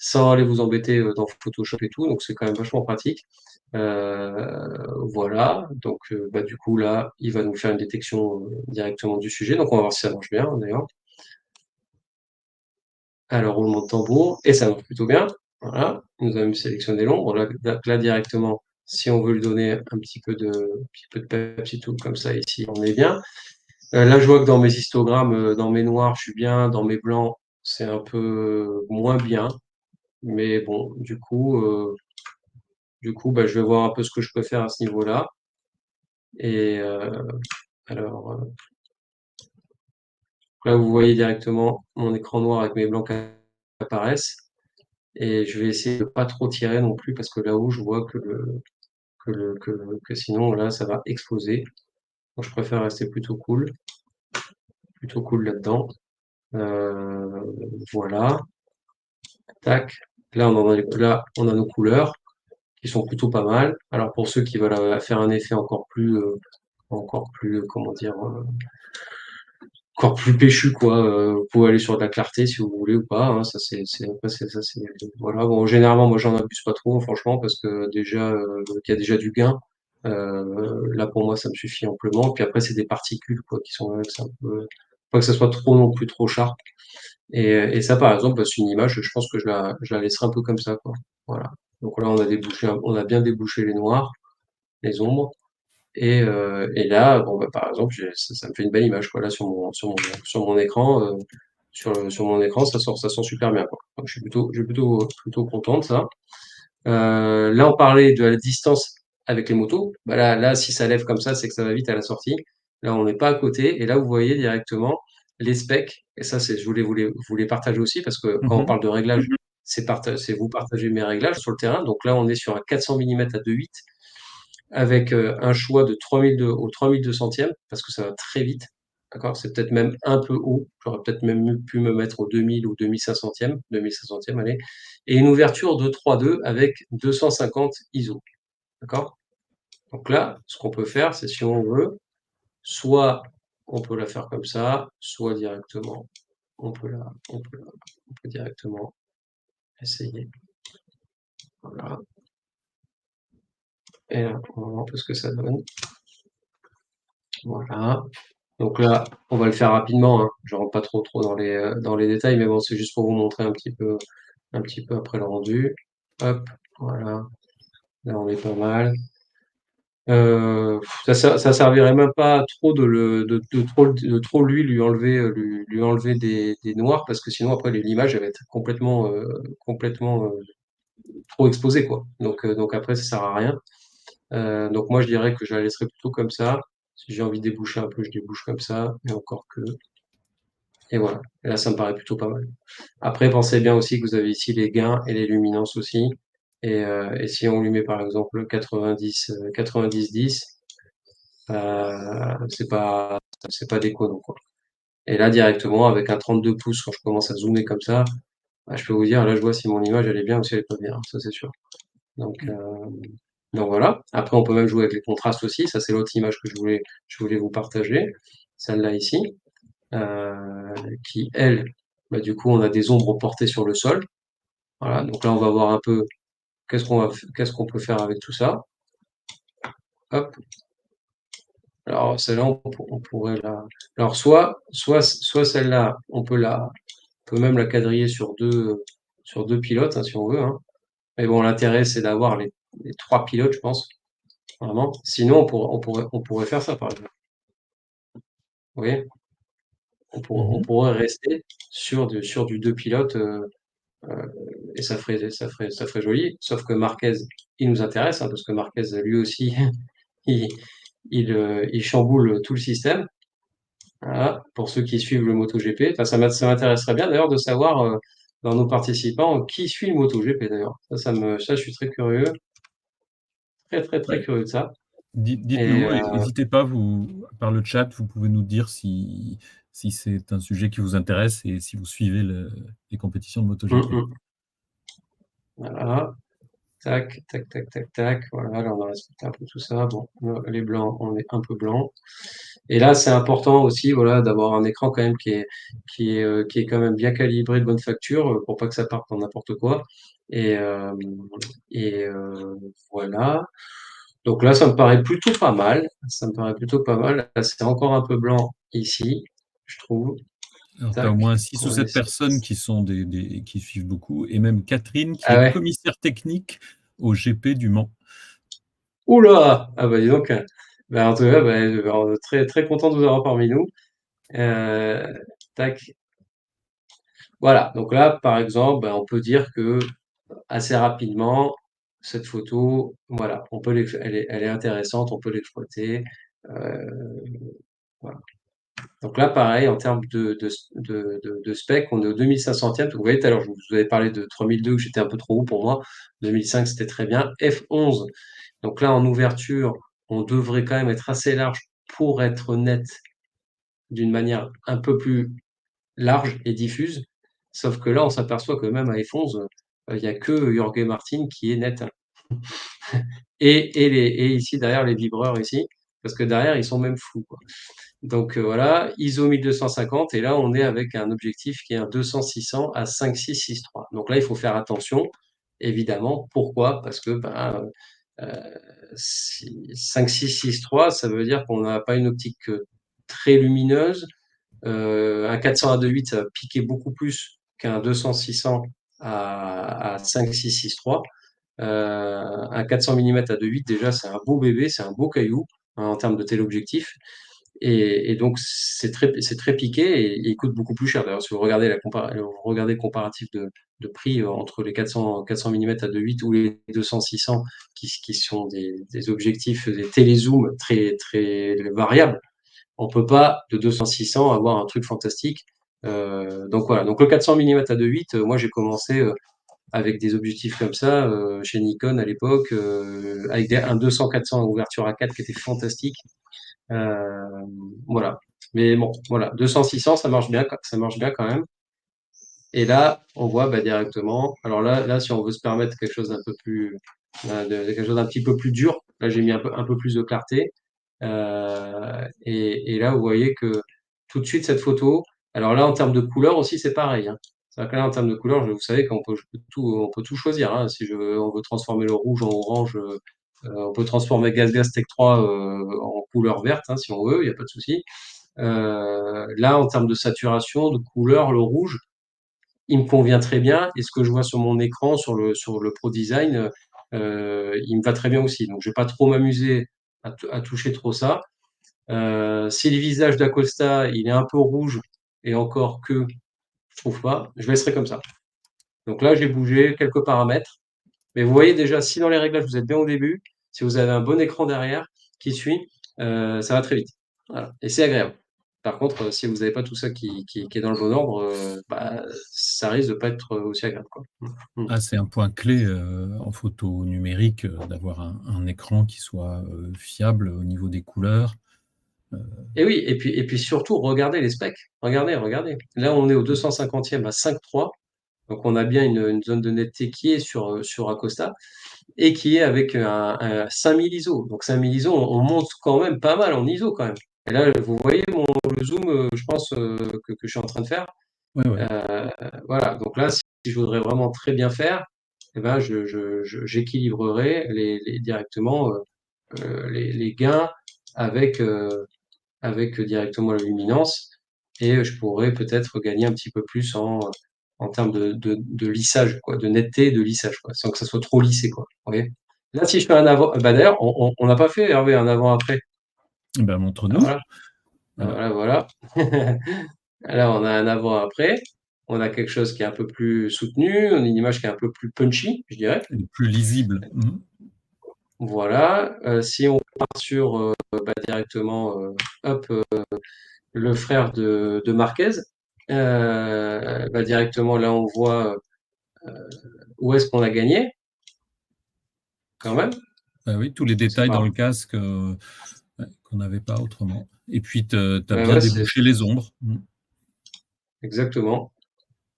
sans aller vous embêter dans Photoshop et tout. Donc, c'est quand même vachement pratique. Voilà. Donc, bah, du coup, là, il va nous faire une détection directement du sujet. Donc, on va voir si ça marche bien, d'ailleurs. Alors, roulement de tambour. Et ça marche plutôt bien. Voilà. Il nous a même sélectionné l'ombre. Là, directement, si on veut lui donner un petit peu de peps et tout, comme ça, ici, on est bien. Là, je vois que dans mes histogrammes, dans mes noirs, je suis bien. Dans mes blancs, c'est un peu moins bien. Mais bon, du coup, bah, je vais voir un peu ce que je peux faire à ce niveau-là. Et alors, là, vous voyez directement mon écran noir avec mes blancs qui apparaissent. Et je vais essayer de pas trop tirer non plus parce que là-haut, je vois que sinon, là, ça va exploser. Donc, je préfère rester plutôt cool là-dedans. Euh, voilà. Tac. Là, on a nos couleurs qui sont plutôt pas mal. Alors, pour ceux qui veulent faire un effet comment dire, encore plus péchu, quoi. Vous pouvez aller sur de la clarté si vous voulez ou pas. Hein, après, ça, voilà. Bon, généralement, moi, j'en abuse pas trop, franchement, parce que déjà, qu'il y a déjà du gain. Là, pour moi, ça me suffit amplement. Puis après, c'est des particules, quoi, qui sont, c'est un peu, pas que ça soit trop non plus trop sharp. Et ça, par exemple, bah, c'est une image, je pense que je la laisserai un peu comme ça, quoi. Voilà. Donc là, on a bien débouché les noirs, les ombres. Et là, bon, bah, par exemple, ça me fait une belle image, quoi, là, sur mon écran. Sur mon écran, ça sort super bien, quoi. Donc, je suis plutôt content de ça. Là, on parlait de la distance avec les motos. Bah, là, si ça lève comme ça, c'est que ça va vite à la sortie. Là, on n'est pas à côté. Et là, vous voyez directement les specs. Et ça, je voulais vous les partager aussi parce que quand on Mhm. parle de réglage, c'est vous partager mes réglages sur le terrain. Donc là, on est sur un 400 mm à 2.8 avec un choix de 3002 au 3200e, parce que ça va très vite. D'accord? C'est peut-être même un peu haut. J'aurais peut-être même pu me mettre au 2000 ou 2500e, allez. Et une ouverture de 3.2 avec 250 ISO. D'accord? Donc là, ce qu'on peut faire, c'est si on veut, soit on peut la faire comme ça, soit directement, on peut directement essayer. Voilà. Et là, on va voir un peu ce que ça donne. Voilà. Donc là, on va le faire rapidement, hein. Je rentre pas trop dans les détails, mais bon, c'est juste pour vous montrer un petit peu après le rendu. Hop, voilà. Là, on est pas mal. Ça servirait même pas trop de trop lui enlever, lui enlever des noirs, parce que sinon après l'image elle va être complètement trop exposée, quoi. Donc après ça sert à rien. Donc moi je dirais que je la laisserai plutôt comme ça. Si j'ai envie de déboucher un peu, je débouche comme ça, et encore que. Et voilà. Et là, ça me paraît plutôt pas mal. Après, pensez bien aussi que vous avez ici les gains et les luminances aussi. Et si on lui met par exemple 90-10, c'est pas déconnant, quoi. Et là, directement, avec un 32 pouces, quand je commence à zoomer comme ça, bah, je peux vous dire, là, je vois si mon image elle est bien ou si elle est pas bien, ça c'est sûr. Donc, euh, donc voilà. Après, on peut même jouer avec les contrastes aussi. Ça, c'est l'autre image que je voulais vous partager. Celle-là ici, euh, qui, elle, bah, du coup, on a des ombres portées sur le sol. Voilà. Donc là, on va voir un peu qu'est-ce qu'on peut faire avec tout ça. Hop. Alors, celle-là, on pourrait la. Alors, soit celle-là, on peut même la quadriller sur deux pilotes, hein, si on veut, hein. Mais bon, l'intérêt, c'est d'avoir les trois pilotes, je pense, vraiment. Sinon, on pourrait faire ça, par exemple. Vous voyez? On pourrait rester sur du deux pilotes, et ça ferait joli. Sauf que Marquez, il nous intéresse, hein, parce que Marquez, lui aussi, il, il chamboule tout le système. Voilà, pour ceux qui suivent le MotoGP. Enfin, ça m'intéresserait bien d'ailleurs de savoir dans nos participants qui suit le MotoGP d'ailleurs. Ça, je suis très curieux, très Ouais. curieux de ça. Et Dites-nous, et n'hésitez pas, vous, par le chat, vous pouvez nous dire si c'est un sujet qui vous intéresse et si vous suivez les compétitions de MotoGP. voilà, tac. Voilà, là on a respecté un peu tout ça. Bon, les blancs, on est un peu blanc. Et là, c'est important aussi, voilà, d'avoir un écran quand même qui est quand même bien calibré, de bonne facture, pour pas que ça parte dans n'importe quoi. Et, euh, et voilà. Donc là, ça me paraît plutôt pas mal. Ça me paraît plutôt pas mal. Là, c'est encore un peu blanc ici, je trouve. Alors, tu as au Tac. moins 6 On ou va 7 laisser. personnes qui sont qui suivent beaucoup, et même Catherine, qui Ah est ouais. commissaire technique au GP du Mans. Oula! Ah bah dis donc. Bah, en tout cas, très content de vous avoir parmi nous. Euh, tac. Voilà. Donc là, par exemple, bah, on peut dire que assez rapidement, cette photo, voilà, elle est intéressante, on peut l'exploiter. Euh, voilà. Donc là, pareil, en termes de spec, on est au 2500e. Vous voyez, tout à l'heure, je vous avais parlé de 3002, que j'étais un peu trop haut pour moi. 2005, c'était très bien. F11. Donc là, en ouverture, on devrait quand même être assez large pour être net d'une manière un peu plus large et diffuse. Sauf que là, on s'aperçoit que même à F11, il n'y a que Jorge Martin qui est net. Et ici, derrière, les vibreurs ici, parce que derrière, ils sont même flous, quoi. Donc voilà, ISO 1250, et là, on est avec un objectif qui est un 200-600 à 5.6-6.3. Donc là, il faut faire attention, évidemment. Pourquoi? Parce que euh, 5.6-6.3, ça veut dire qu'on n'a pas une optique très lumineuse. Un 400 à 2.8, ça va piquer beaucoup plus qu'un 200-600 à 5.6-6.3. Un 400 mm à 2.8, déjà, c'est un beau bébé, c'est un beau caillou, hein, en termes de téléobjectif. Et donc, c'est très piqué et il coûte beaucoup plus cher. D'ailleurs, si vous regardez, vous regardez le comparatif de prix entre les 400 mm à 2.8 ou les 200-600, qui sont des objectifs, des télézooms très variables, on peut pas, de 200-600, avoir un truc fantastique. Donc voilà. Donc le 400 mm à 2.8, moi j'ai commencé avec des objectifs comme ça chez Nikon à l'époque, avec un 200-400 ouverture à 4 qui était fantastique. Euh, voilà. Mais bon, voilà, 200-600, ça marche bien quand même. Et là, on voit bah, directement. Alors là, si on veut se permettre quelque chose d'un peu plus, quelque chose d'un petit peu plus dur, là j'ai mis un peu plus de clarté. Et là, vous voyez que tout de suite cette photo. Alors là, en termes de couleur aussi, c'est pareil, hein. C'est-à-dire que là, en termes de couleur, vous savez qu'on peut on peut tout choisir, hein. Si on veut transformer le rouge en orange, On peut transformer GasGas Tech 3 en couleur verte, hein, si on veut, il n'y a pas de souci. Là, en termes de saturation, de couleur, le rouge, il me convient très bien. Et ce que je vois sur mon écran, sur le Pro Design, il me va très bien aussi. Donc, je vais pas trop m'amuser à toucher trop ça. Si le visage d'Acosta, il est un peu rouge, et encore que, je trouve pas, je laisserai comme ça. Donc là, j'ai bougé quelques paramètres. Mais vous voyez déjà, si dans les réglages, vous êtes bien au début, si vous avez un bon écran derrière qui suit, ça va très vite. Voilà. Et c'est agréable. Par contre, si vous n'avez pas tout ça qui est dans le bon ordre, bah, ça risque de pas être aussi agréable, quoi. Mm. Ah, c'est un point clé en photo numérique, d'avoir un écran qui soit fiable au niveau des couleurs. Et oui, et puis surtout, regardez les specs. Regardez. Là, on est au 250e à 5.3. Donc, on a bien une zone de netteté qui est sur Acosta et qui est avec un 5000 ISO. Donc 5000 ISO, on monte quand même pas mal en ISO quand même. Et là, vous voyez le zoom, je pense, que je suis en train de faire. Ouais, ouais. Voilà, donc là, si je voudrais vraiment très bien faire, eh ben, j'équilibrerai directement les gains avec directement la luminance et je pourrais peut-être gagner un petit peu plus en termes de lissage, quoi, de netteté et de lissage, quoi, sans que ça soit trop lissé, quoi. Vous voyez. Là, si je fais un avant, bah d'ailleurs, on n'a pas fait, Hervé, un avant-après. Eh ben, Ah, montre-nous. voilà, Voilà. voilà. Là, on a un avant-après. On a quelque chose qui est un peu plus soutenu, on a une image qui est un peu plus punchy, je dirais. Et plus lisible. Voilà. Si on part sur directement, hop, le frère de Marquez, bah, directement là, on voit où est-ce qu'on a gagné, quand même. Bah oui, tous les détails Voilà. dans le casque ouais, qu'on n'avait pas autrement. Et puis, tu as Ouais, bien ouais, débouché les ombres. exactement.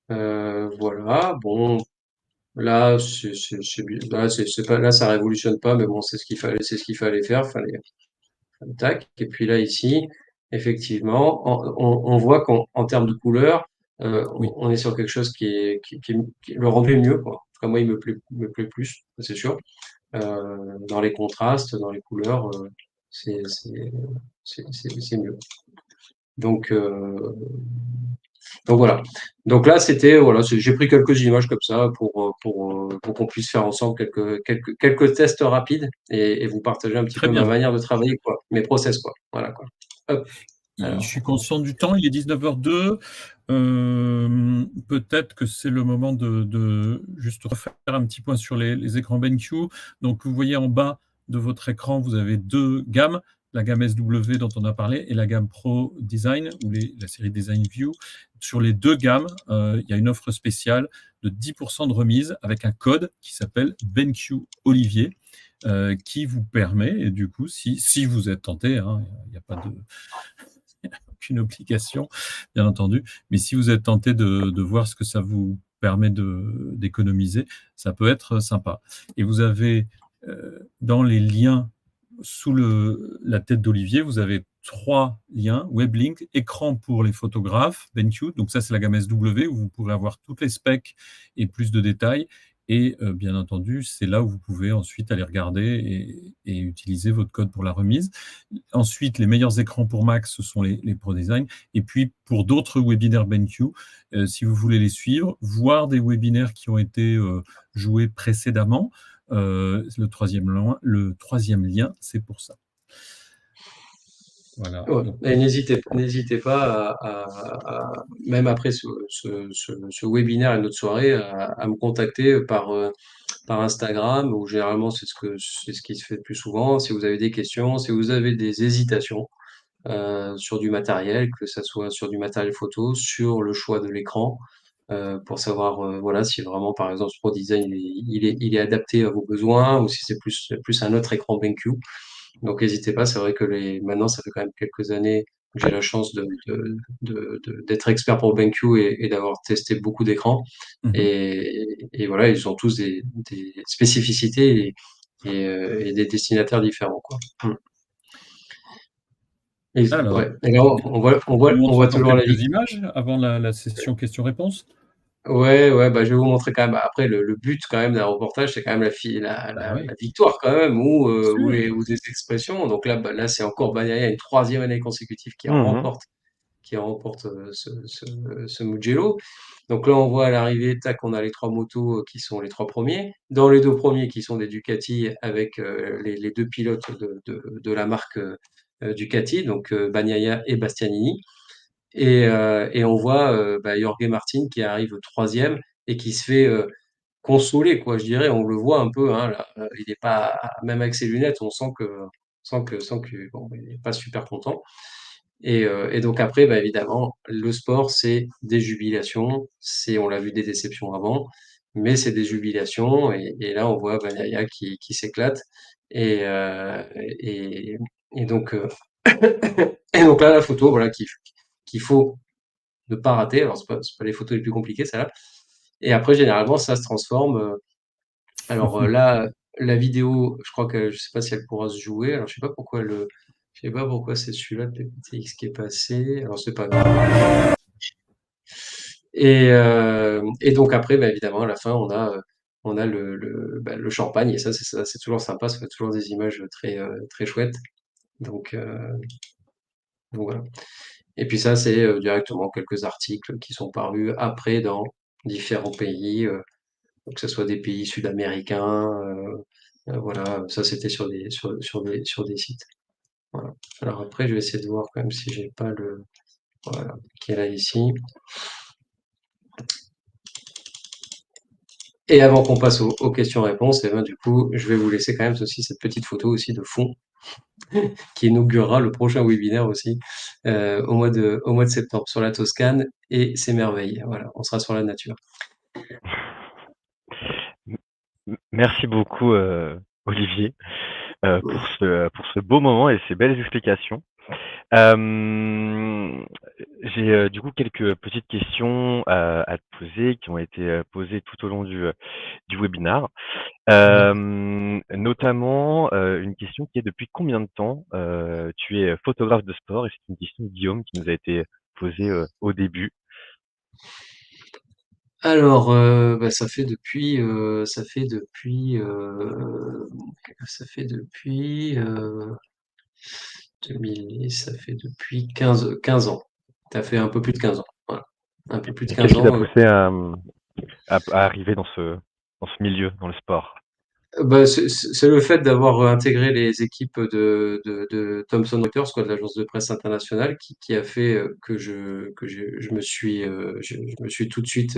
Voilà. Bon, là, là, c'est pas, là, ça révolutionne pas, mais bon, c'est ce qu'il fallait faire. Tac. Et puis là, ici, effectivement, on voit qu'en termes de couleur, Oui. on est sur quelque chose le rendu est mieux, quoi. En tout cas, moi, il me plaît plus, c'est sûr. Dans les contrastes, dans les couleurs, c'est c'est mieux. Donc, donc voilà. Donc là, voilà, j'ai pris quelques images comme ça pour qu'on puisse faire ensemble quelques tests rapides et vous partager un petit Très peu ma bien. manière de travailler, quoi, mes process, quoi. Voilà, quoi. Hop. Je Alors, suis conscient du temps, il est 19h02. Peut-être que c'est le moment de juste refaire un petit point sur les écrans BenQ. Donc, vous voyez en bas de votre écran, vous avez deux gammes, la gamme SW dont on a parlé et la gamme Pro Design ou la série Design View. Sur les deux gammes, il y a une offre spéciale de 10% de remise avec un code qui s'appelle BenQ Olivier. Qui vous permet, et du coup, si vous êtes tenté, hein, il n'y a pas aucune obligation, bien entendu, mais si vous êtes tenté de voir ce que ça vous permet d'économiser, ça peut être sympa. Et vous avez dans les liens sous la tête d'Olivier, vous avez 3 liens, Weblink, écran pour les photographes, BenQ, donc ça c'est la gamme SW où vous pourrez avoir toutes les specs et plus de détails. Et bien entendu, c'est là où vous pouvez ensuite aller regarder et utiliser votre code pour la remise. Ensuite, les meilleurs écrans pour Mac, ce sont les Pro Design. Et puis, pour d'autres webinaires BenQ, si vous voulez les suivre, voir des webinaires qui ont été joués précédemment, le troisième lien, c'est pour ça. Voilà. ouais. Donc, Et n'hésitez pas même après ce webinaire et notre soirée, à me contacter par Instagram, où généralement c'est ce qui se fait le plus souvent. Si vous avez des questions, si vous avez des hésitations sur du matériel, que ce soit sur du matériel photo, sur le choix de l'écran, pour savoir voilà, si vraiment par exemple ce Pro Design il est adapté à vos besoins ou si c'est plus un autre écran BenQ. Donc n'hésitez pas, c'est vrai que maintenant ça fait quand même quelques années que j'ai la chance d'être expert pour BenQ et d'avoir testé beaucoup d'écrans. Et voilà, ils ont tous des spécificités et des destinataires différents, quoi. alors, Ouais. Et là, on voit montre toujours encore la ligne. quelques images avant la session questions-réponses. Ouais, bah, je vais vous montrer quand même. Après, le but quand même d'un reportage, c'est quand même Bah oui, la victoire quand même, bien sûr. ou des expressions. Donc là, bah, là, c'est encore Bagnaia, une troisième année consécutive Mmh. qui remporte ce Mugello. Donc là, on voit à l'arrivée, tac, on a les trois motos qui sont les trois premiers. Dans les deux premiers, qui sont des Ducati, avec les deux pilotes de la marque Ducati, donc Bagnaia et Bastianini. Et on voit bah, Jorge Martin qui arrive troisième et qui se fait consoler, quoi, je dirais. On le voit un peu, hein, là, il n'est pas, même avec ses lunettes, on sent que bon, il n'est pas super content. Et donc après, bah, évidemment, le sport, c'est des jubilations. On l'a vu, des déceptions avant, mais c'est des jubilations. Et là, on voit Bagnaia qui s'éclate. Et, euh, et, et donc, euh, et donc là, la photo, voilà, qu'il faut ne pas rater. Alors, c'est pas les photos les plus compliquées, ça là. Et après, généralement, ça se transforme. Là, la vidéo, je crois que je sais pas si elle pourra se jouer. Alors, je sais pas pourquoi c'est celui-là de PPTX qui est passé. Alors, c'est pas grave. Et donc après, bah, évidemment, à la fin, on a le champagne. Et ça, c'est toujours sympa. Ça fait toujours des images très chouettes. Donc, euh, donc voilà. Et puis ça, c'est directement quelques articles qui sont parus après dans différents pays, que ce soit des pays sud-américains. Voilà, ça c'était sur des sites. Voilà. Alors après, je vais essayer de voir quand même si j'ai pas voilà, qui est là ici. Et avant qu'on passe aux questions-réponses, et ben, du coup, je vais vous laisser quand même aussi cette petite photo aussi de fond qui inaugurera le prochain webinaire aussi au mois de septembre sur la Toscane et ses merveilles. Voilà, on sera sur la nature. Merci beaucoup, Olivier, pour ce beau moment et ces belles explications. J'ai, du coup quelques petites questions, à te poser qui ont été, posées tout au long du webinaire. Notamment, une question qui est: depuis combien de temps, tu es photographe de sport? Et c'est une question de Guillaume qui nous a été posée, au début. Alors, bah, ça fait depuis 2010, ça fait depuis 15 ans. Ça fait un peu plus de 15 ans. Voilà. Un peu plus de Et qu'est-ce 15 qui t'a ans. poussé à arriver dans ce milieu, dans le sport? Bah, c'est le fait d'avoir intégré les équipes de Thomson Reuters, quoi, de l'agence de presse internationale, qui a fait je me suis tout de suite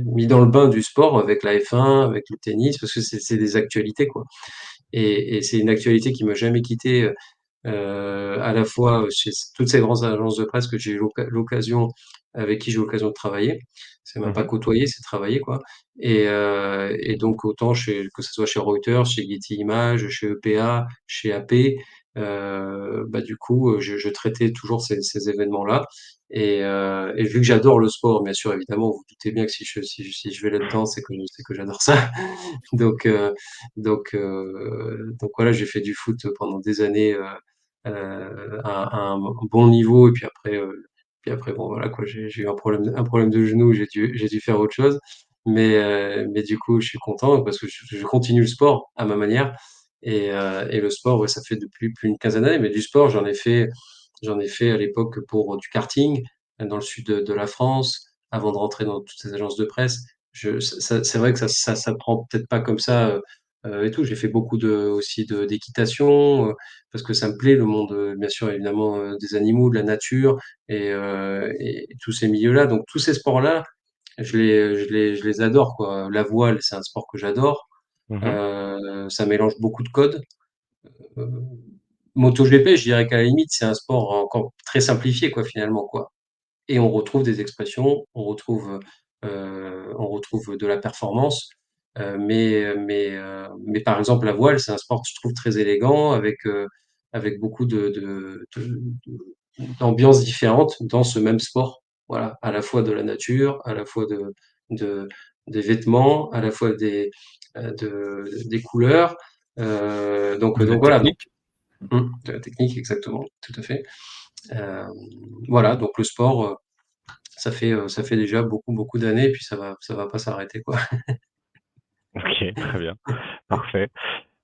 mis dans le bain du sport avec la F1, avec le tennis, parce que c'est des actualités, quoi. Et c'est une actualité qui m'a jamais quitté, à la fois chez toutes ces grandes agences de presse que j'ai eu avec qui j'ai eu l'occasion de travailler. C'est même pas Mmh. côtoyer, c'est travailler, quoi. Et donc autant que ce soit chez Reuters, chez Getty Images, chez EPA, chez AP, bah du coup, je traitais toujours ces événements-là. Et vu que j'adore le sport, bien sûr, évidemment, vous vous doutez bien que si je vais là-dedans, c'est que j'adore ça. Donc, euh, donc voilà, j'ai fait du foot pendant des années à un bon niveau. Puis après bon, voilà, quoi, j'ai eu un problème de genou, j'ai dû faire autre chose. Mais du coup, je suis content parce que je continue le sport à ma manière. Et le sport, ouais, ça fait depuis plus d'une quinzaine d'années. Mais du sport, j'en ai fait à l'époque pour du karting dans le sud de la France, avant de rentrer dans toutes ces agences de presse. C'est vrai que ça prend peut-être pas comme ça et tout. J'ai fait beaucoup aussi d'équitation parce que ça me plaît, le monde, bien sûr, évidemment, des animaux, de la nature et tous ces milieux-là. Donc, tous ces sports-là, je les adore, quoi. La voile, c'est un sport que j'adore. Mmh. Ça mélange beaucoup de codes. Euh, MotoGP, je dirais qu'à la limite, c'est un sport encore très simplifié, quoi, finalement, quoi. Et on retrouve des expressions, on retrouve de la performance. Mais par exemple, la voile, c'est un sport que je trouve très élégant, avec beaucoup d'ambiances différentes dans ce même sport. Voilà, à la fois de la nature, à la fois de, des vêtements, à la fois des couleurs. De la Donc voilà, donc, technique. de la technique, exactement, tout à fait. Euh, voilà, donc le sport. ça fait déjà beaucoup, beaucoup d'années, puis ça va pas s'arrêter, quoi. OK, très bien, parfait.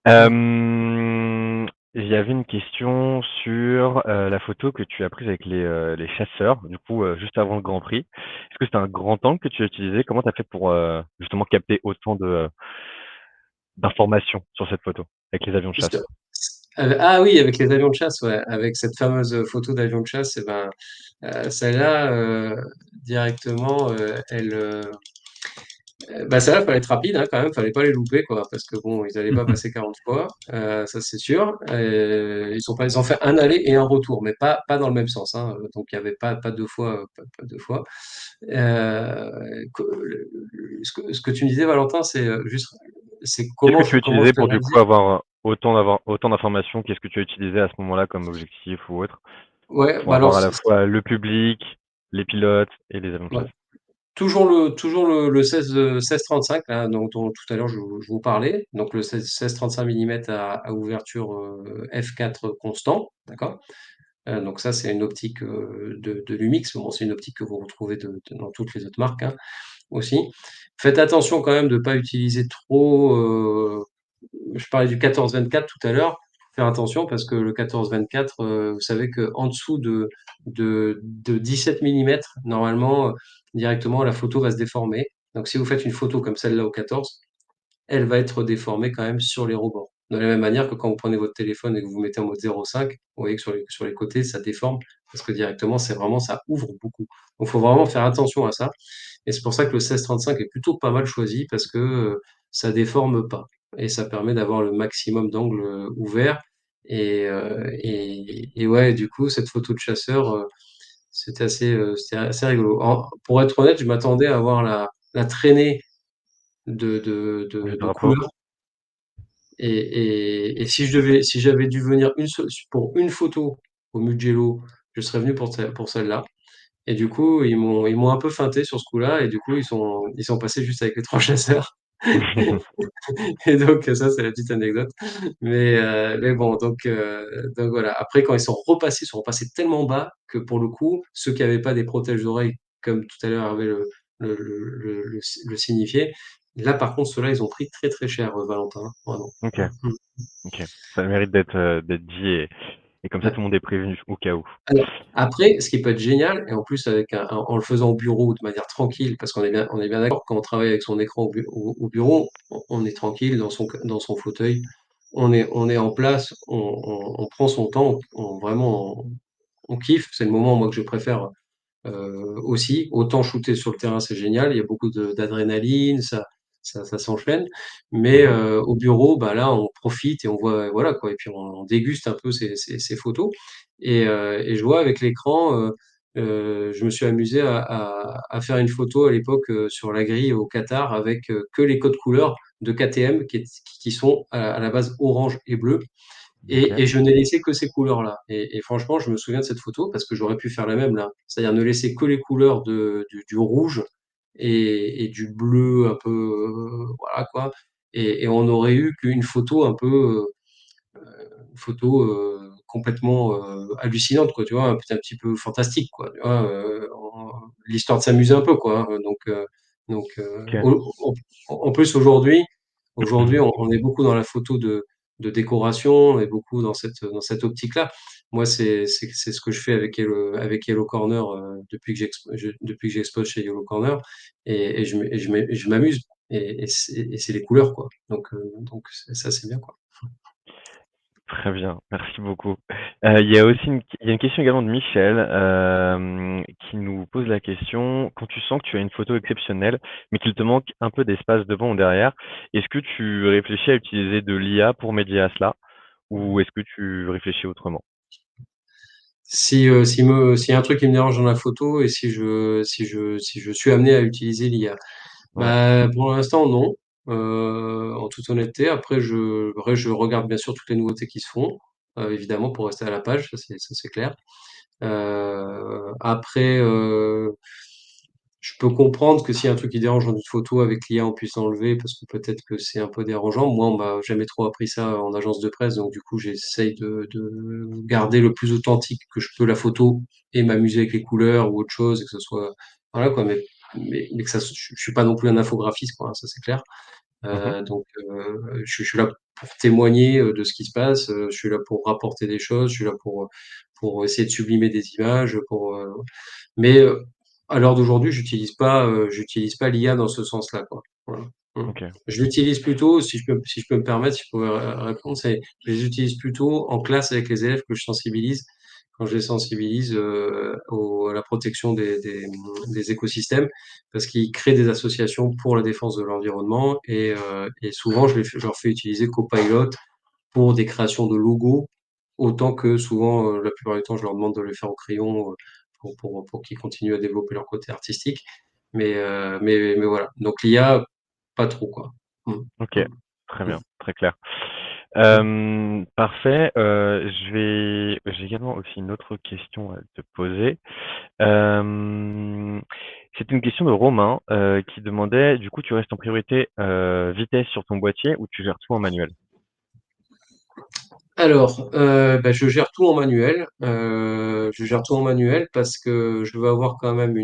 Ouais. Il y avait une question sur, la photo que tu as prise avec les chasseurs, du coup, juste avant le Grand Prix. Est-ce que c'était un grand angle que tu as utilisé? Comment tu as fait pour, justement capter autant d'informations sur cette photo avec les avions de chasse? Sur- Ah oui, avec les avions de chasse, ouais, avec cette fameuse photo d'avion de chasse, et ben, celle-là, directement, bah, celle-là, fallait être rapide, hein, quand même, fallait pas les louper, quoi, parce que bon, ils allaient pas passer 40 fois, ça c'est sûr. Ils ont fait un aller et un retour, mais pas dans le même sens, hein, donc il y avait pas deux fois, pas deux fois. Ce que tu me disais, Valentin, c'est juste, c'est Qu'est-ce que tu comment je utilisais pour du l'analysais. coup avoir autant d'informations? Qu'est-ce que tu as utilisé à ce moment-là comme objectif ou autre? Ouais, Pour bah alors, avoir à la fois le public, les pilotes et les avions de ouais. chasse. Le 16-35, là, dont tout à l'heure je vous parlais, donc le 16-35 mm à ouverture f4 constant, d'accord? Donc ça, c'est une optique de Lumix. Bon, c'est une optique que vous retrouvez dans toutes les autres marques, hein, aussi. Faites attention quand même de ne pas utiliser trop. Je parlais du 14-24 tout à l'heure. Faire attention parce que le 14-24, vous savez qu'en dessous de 17 mm, normalement, directement, la photo va se déformer. Donc si vous faites une photo comme celle-là au 14, elle va être déformée quand même sur les rebords. De la même manière que quand vous prenez votre téléphone et que vous mettez en mode 0,5, vous voyez que sur les côtés, ça déforme parce que directement, c'est vraiment, ça ouvre beaucoup. Donc, il faut vraiment faire attention à ça. Et c'est pour ça que le 16-35 est plutôt pas mal choisi parce que ça déforme pas et ça permet d'avoir le maximum d'angles ouverts. Et ouais, du coup, cette photo de chasseur, c'était assez rigolo. Pour être honnête, je m'attendais à avoir la traînée Du de drapeau? couleurs. Et si j'avais dû venir pour une photo au Mugello, je serais venu pour celle-là. Et du coup, ils m'ont un peu feinté sur ce coup-là, et du coup, ils sont passés juste avec les trois chasseurs. Et donc, ça, c'est la petite anecdote. Mais bon, donc voilà. Après, quand ils sont repassés tellement bas que pour le coup, ceux qui n'avaient pas des protèges d'oreilles, comme tout à l'heure avait le signifié, là, par contre, ceux-là, ils ont pris très très cher, Valentin, hein, vraiment. OK, Mm, mm. OK. Ça mérite d'être dit et comme ça tout le Ouais. monde est prévenu au cas où. Alors, après, ce qui peut être génial, et en plus en le faisant au bureau de manière tranquille, parce on est bien d'accord, quand on travaille avec son écran au bureau, on est tranquille dans son fauteuil, on est en place, on prend son temps, vraiment, on kiffe. C'est le moment, moi, que je préfère aussi. Autant shooter sur le terrain, c'est génial, il y a beaucoup d'adrénaline, ça s'enchaîne. Mais Mmh. au bureau, bah là, on profite et on voit, voilà quoi, et puis on déguste un peu ces photos. Et je vois avec l'écran, je me suis amusé à faire une photo à l'époque sur la grille au Qatar avec que les codes couleurs de KTM qui sont à la base orange et bleu. OK. Et je n'ai laissé que ces couleurs-là. Et franchement, je me souviens de cette photo parce que j'aurais pu faire la même là. C'est-à-dire ne laisser que les couleurs du rouge et du bleu un peu, voilà quoi. Et on aurait eu qu'une photo un peu, une photo complètement hallucinante, quoi, tu vois, un petit peu fantastique, quoi. Tu vois, l'histoire de s'amuser un peu, quoi. OK. En plus aujourd'hui, on est beaucoup dans la photo de décoration, on est beaucoup dans cette optique-là. Moi, c'est ce que je fais avec Yellow Corner depuis que j'expose chez Yellow Corner, je m'amuse. Et c'est les couleurs, quoi. Donc ça, c'est bien, quoi. Très bien, merci beaucoup. Il y a aussi il y a une question également de Michel, qui nous pose la question: «Quand tu sens que tu as une photo exceptionnelle, mais qu'il te manque un peu d'espace devant ou derrière, est-ce que tu réfléchis à utiliser de l'IA pour médier à cela? Ou est-ce que tu réfléchis autrement?» S'il y a un truc qui me dérange dans la photo et si je suis amené à utiliser l'IA. Ouais, Bah, pour l'instant, non. En toute honnêteté. Après, je regarde bien sûr toutes les nouveautés qui se font, évidemment, pour rester à la page, ça c'est clair. Après, je peux comprendre que s'il y a un truc qui dérange dans une photo avec l'IA, on puisse l'enlever parce que peut-être que c'est un peu dérangeant. Moi, on m'a jamais trop appris ça en agence de presse, donc du coup, j'essaye de garder le plus authentique que je peux la photo et m'amuser avec les couleurs ou autre chose, et voilà quoi, mais que ça, je suis pas non plus un infographiste, quoi, hein, ça c'est clair. Mmh. Donc, je suis là pour témoigner de ce qui se passe. Je suis là pour rapporter des choses. Je suis là pour essayer de sublimer des images. Mais à l'heure d'aujourd'hui, j'utilise pas l'IA dans ce sens-là, quoi. Voilà. Mm. OK. Je l'utilise plutôt, si je peux me permettre, si je pouvais répondre, je les utilise plutôt en classe avec les élèves que je sensibilise. Quand je les sensibilise à la protection des écosystèmes, parce qu'ils créent des associations pour la défense de l'environnement et souvent je leur fais utiliser Copilot pour des créations de logos, autant que souvent, la plupart du temps, je leur demande de le faire au crayon pour qu'ils continuent à développer leur côté artistique. Mais voilà. Donc l'IA, pas trop, quoi. Mm. OK, Mm. très Mm. bien, très clair. Mm. Parfait, j'ai également aussi une autre question à te poser. Hem, c'est une question de Romain, qui demandait, du coup, tu restes en priorité, vitesse sur ton boîtier ou tu gères tout en manuel? Alors, bah, je gère tout en manuel. Je gère tout en manuel parce que je veux avoir quand même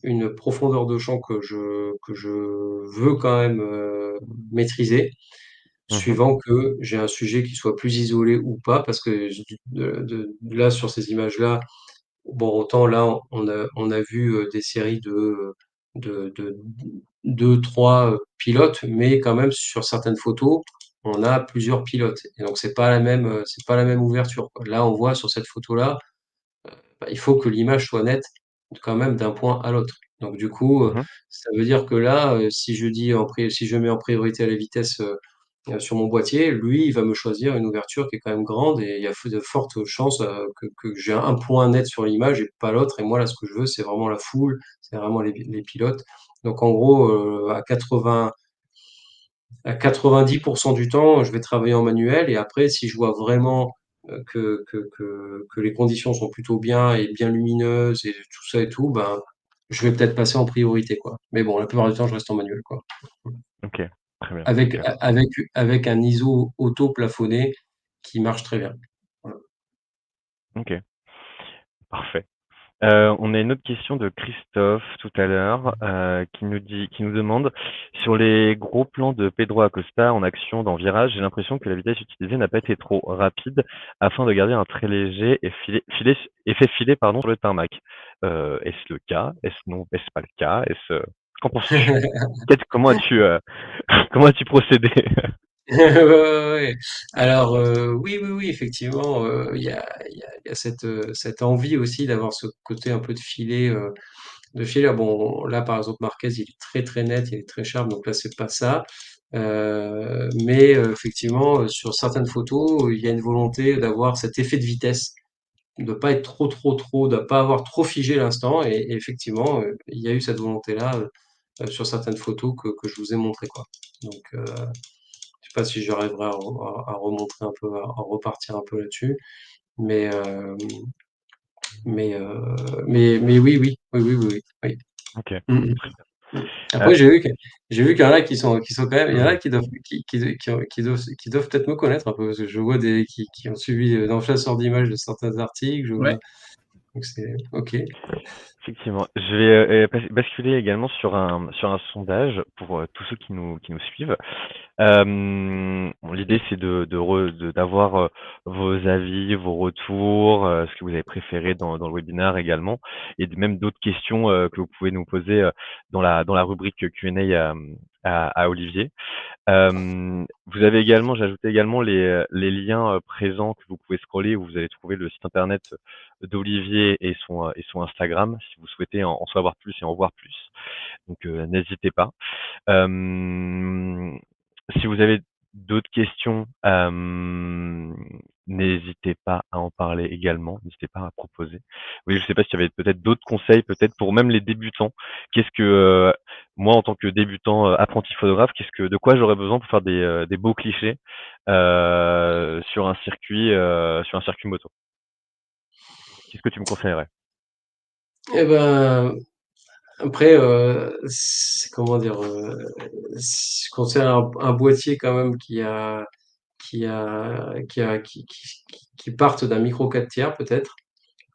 une profondeur de champ que je veux quand même maîtriser, Mmh. suivant que j'ai un sujet qui soit plus isolé ou pas, parce que là, sur ces images-là, bon, autant là, on a vu des séries de 2-3 pilotes, mais quand même, sur certaines photos, on a plusieurs pilotes. Et donc, c'est pas la même ouverture, quoi. Là, on voit sur cette photo-là, bah, il faut que l'image soit nette quand même d'un point à l'autre. Donc du coup, Mmh. ça veut dire que là, si je mets en priorité la vitesse, sur mon boîtier, lui, il va me choisir une ouverture qui est quand même grande et il y a de fortes chances, que j'ai un point net sur l'image et pas l'autre et moi là, ce que je veux, c'est vraiment la foule, c'est vraiment les pilotes. Donc en gros, à 90 du temps, je vais travailler en manuel et après si je vois vraiment, que les conditions sont plutôt bien et bien lumineuses et tout ça et tout, ben, je vais peut-être passer en priorité, quoi. Mais bon, la plupart du temps, je reste en manuel, quoi. OK, très bien, Avec OK, avec un ISO auto plafonné qui marche très bien. Voilà. OK, parfait. On a une autre question de Christophe tout à l'heure, qui nous demande: «Sur les gros plans de Pedro Acosta en action dans Virage, j'ai l'impression que la vitesse utilisée n'a pas été trop rapide afin de garder un trait léger et effet filé pardon, sur le tarmac. Est-ce le cas? Est-ce non? Est-ce pas le cas? Qu'en penses-tu? Comment as-tu, comment as-tu procédé?» Ouais, ouais, ouais. Alors, oui, oui, oui, effectivement, il y a cette envie aussi d'avoir ce côté un peu de filet. Bon, là, par exemple, Marquez, il est très, très net, il est très sharp, donc là, c'est pas ça. Mais effectivement, sur certaines photos, il y a une volonté d'avoir cet effet de vitesse, de pas être trop, trop, trop, de pas avoir trop figé l'instant et effectivement, il y a eu cette volonté-là, sur certaines photos que je vous ai montrées, quoi. Donc, je sais pas si j'arriverai à remontrer un peu, à repartir un peu là-dessus, mais hem, mais oui, oui. Oui, oui, oui, oui, oui. OK. Mmh mh. Mmh. Heu, Après, j'ai vu qu'il y en a qui sont quand même il y en a qui doivent peut-être me connaître un peu, parce que je vois qui ont suivi, dans le chasseur d'images de certains articles, je vois Ouais. donc c'est OK. Effectivement, je vais, basculer également sur un sondage pour, tous ceux qui nous suivent. Bon, l'idée, c'est d'avoir, vos avis, vos retours, ce que vous avez préféré dans le webinaire également et même d'autres questions, que vous pouvez nous poser, dans la rubrique Q&A à Olivier. Vous avez également J'ai ajouté également les liens, présents que vous pouvez scroller, où vous allez trouver le site internet d'Olivier et son Instagram, si vous souhaitez en savoir plus et en voir plus. Donc, n'hésitez pas. Hem, si vous avez d'autres questions, n'hésitez pas à en parler également, n'hésitez pas à proposer. Oui, je sais pas s'il y avait peut-être d'autres conseils, peut-être pour même les débutants. Qu'est-ce que, moi en tant que débutant, apprenti photographe, de quoi j'aurais besoin pour faire des beaux clichés, sur un circuit moto? Qu'est-ce que tu me conseillerais? Et ben, après, c'est comment dire? Je conseille un boîtier quand même qui parte d'un micro 4 tiers peut-être,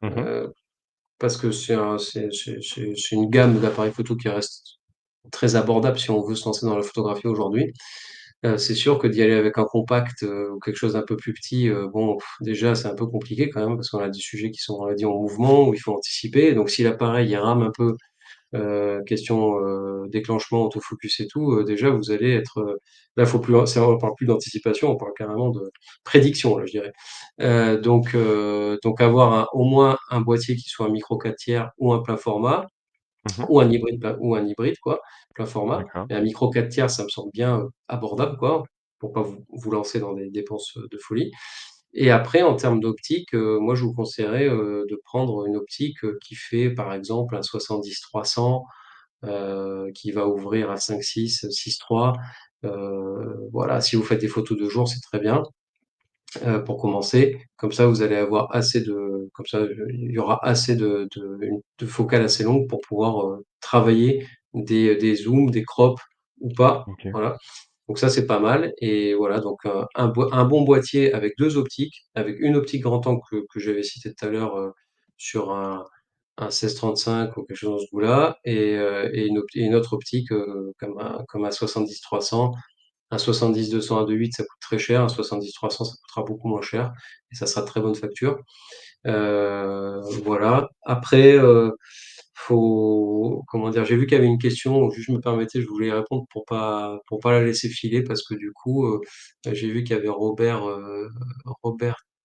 Mmh. heu parce que c'est une gamme d'appareils photo qui reste très abordable si on veut se lancer dans la photographie aujourd'hui. C'est sûr que d'y aller avec un compact, ou quelque chose d'un peu plus petit, bon, déjà, c'est un peu compliqué quand même parce qu'on a des sujets qui sont, on l'a dit, en mouvement, où il faut anticiper. Donc si l'appareil, il rame un peu, question, déclenchement, autofocus et tout, déjà vous allez être, là, faut plus on parle plus d'anticipation, on parle carrément de prédiction, là, je dirais. Donc avoir au moins un boîtier qui soit un micro 4/3 ou un plein format, Mmh. ou un hybride quoi, plein format. D'accord. Mais un micro 4/3, ça me semble bien, abordable quoi, pour pas vous lancer dans des dépenses, de folie. Et après en termes d'optique, moi je vous conseillerais, de prendre une optique, qui fait par exemple un 70-300, qui va ouvrir à 5-6, 6-3. Voilà, si vous faites des photos de jour, c'est très bien, pour commencer. Comme ça, vous allez avoir assez de comme ça, il y aura assez de focales assez longues pour pouvoir, travailler des zooms, des crops ou pas. OK. Voilà. Donc ça, c'est pas mal et voilà, donc un bon boîtier avec 2 optiques, avec une optique grand angle que j'avais cité tout à l'heure, sur un 16-35 ou quelque chose dans ce goût-là et une autre optique, comme un 70-300. Un 70-200 à 2.8, ça coûte très cher, un 70-300, ça coûtera beaucoup moins cher et ça sera de très bonne facture. Voilà. Après, faut comment dire? J'ai vu qu'il y avait une question, juste je me permettais, je voulais y répondre pour pas la laisser filer parce que du coup, j'ai vu qu'il y avait Robert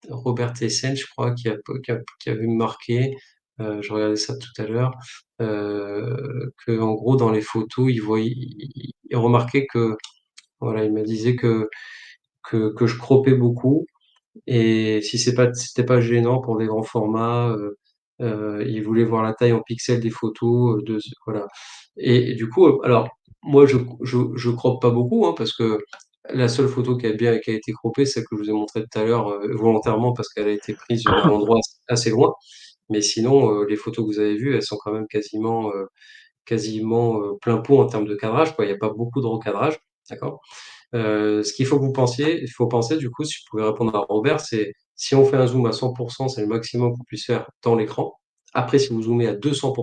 Robert Essen, je crois, qui avait marqué, je regardais ça tout à l'heure, qu'en gros dans les photos, il remarquait que voilà, il me disait que je croppais beaucoup et si c'était pas gênant pour des grands formats, il voulait voir la taille en pixels des photos, voilà. Et du coup, alors moi je croppe pas beaucoup, hein, parce que la seule photo qui a été croppée, celle que je vous ai montrée tout à l'heure, volontairement parce qu'elle a été prise d'un endroit assez loin. Mais sinon, les photos que vous avez vues, elles sont quand même quasiment, plein pot en termes de cadrage, quoi. Il y a pas beaucoup de recadrage, d'accord? Ce qu'il faut que vous pensiez il faut penser du coup, si vous pouvez répondre à Robert, c'est si on fait un zoom à 100, c'est le maximum qu'on puisse faire dans l'écran. Après, si vous zoomez à 200,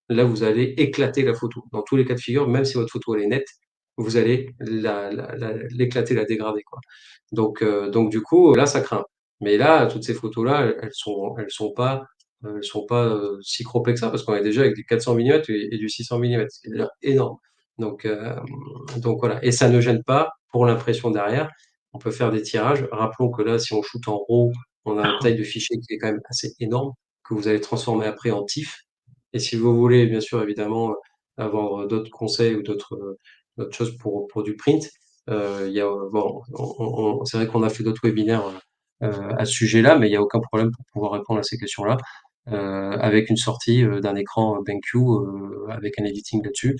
là, vous allez éclater la photo. Dans tous les cas de figure, même si votre photo elle est nette, vous allez l'éclater, la dégrader, quoi. Donc du coup, là, ça craint. Mais là, toutes ces photos-là, elles sont pas, si croppées que ça, parce qu'on est déjà avec du 400 millimètres et du 600 millimètres, ce qui est déjà énorme. Donc, hem, donc voilà et ça ne gêne pas pour l'impression derrière. On peut faire des tirages. Rappelons que là, si on shoot en RAW, on a une taille de fichier qui est quand même assez énorme, que vous allez transformer après en TIFF et si vous voulez bien sûr évidemment, avoir, d'autres conseils ou d'autres choses pour du print, il y a, bon, c'est vrai qu'on a fait d'autres webinaires, à ce sujet-là, mais il y a aucun problème pour pouvoir répondre à ces questions-là, avec une sortie, d'un écran BenQ, avec un editing là-dessus.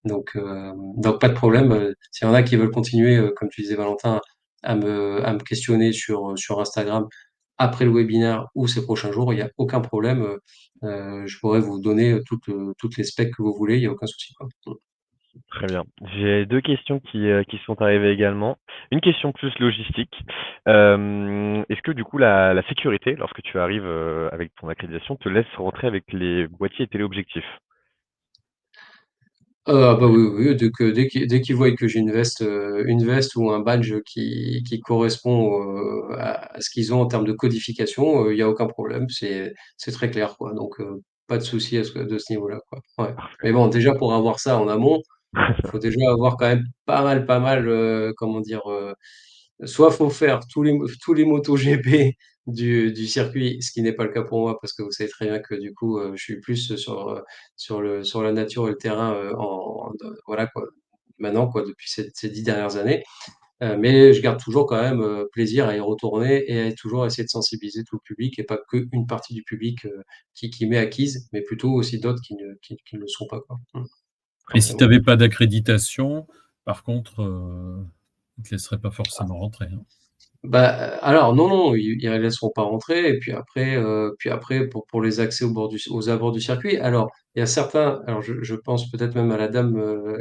Donc pas de problème, s'il y en a qui veulent continuer, comme tu disais Valentin, à me questionner sur Instagram après le webinaire ou ces prochains jours, il y a aucun problème, je pourrais vous donner, toutes les specs que vous voulez, il y a aucun souci, quoi. Très bien. J'ai 2 questions qui sont arrivées également. Une question plus logistique. Est-ce que du coup la sécurité, lorsque tu arrives, avec ton accréditation, te laisse rentrer avec les boîtiers et téléobjectifs? Ah bah, oui, oui, dès qu'ils voient que j'ai une veste ou un badge qui correspond, à ce qu'ils ont en termes de codification, il y a aucun problème, c'est très clair, quoi. Donc pas de souci de ce niveau-là, quoi. Ouais. Parfait. Mais bon, déjà pour avoir ça en amont, faut déjà avoir quand même pas mal, comment dire, soit faut faire tous les MotoGP du circuit, ce qui n'est pas le cas pour moi parce que vous savez très bien que du coup, je suis plus sur la nature et le terrain, voilà quoi, maintenant quoi, depuis ces 10 dernières années. Mais je garde toujours quand même, plaisir à y retourner et à toujours essayer de sensibiliser tout le public et pas qu'une partie du public, qui m'est acquise, mais plutôt aussi d'autres qui ne le sont pas, quoi. Et si tu Vraiment. n'avais pas d'accréditation, par contre, ils ne te laisseraient pas forcément rentrer, hein. Bah, alors non, non, ils la laisseront pas rentrer et puis après pour les accès aux abords du circuit, alors il y a certains alors je pense peut-être même à la dame,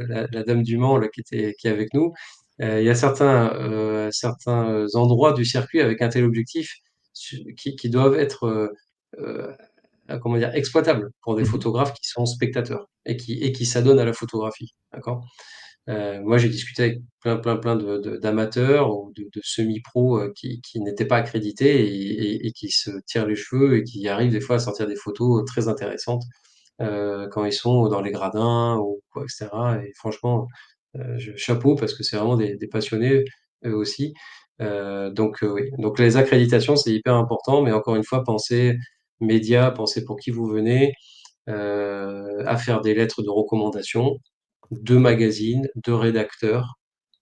la dame du Mans là qui est avec nous. Il y a certains endroits du circuit avec un téléobjectif qui doivent être, comment dire, exploitable pour des Mmh. photographes qui sont spectateurs et qui s'adonnent à la photographie, d'accord? Moi, j'ai discuté avec plein d'amateurs ou de semi-pros, qui n'étaient pas accrédités et qui se tirent les cheveux et qui arrivent des fois à sortir des photos très intéressantes, quand ils sont dans les gradins ou quoi et cetera et franchement, je chapeau parce que c'est vraiment des passionnés, eux aussi. Oui, donc les accréditations, c'est hyper important, mais encore une fois, pensez médias, pensez pour qui vous venez, à faire des lettres de recommandation, de magazines, de rédacteurs,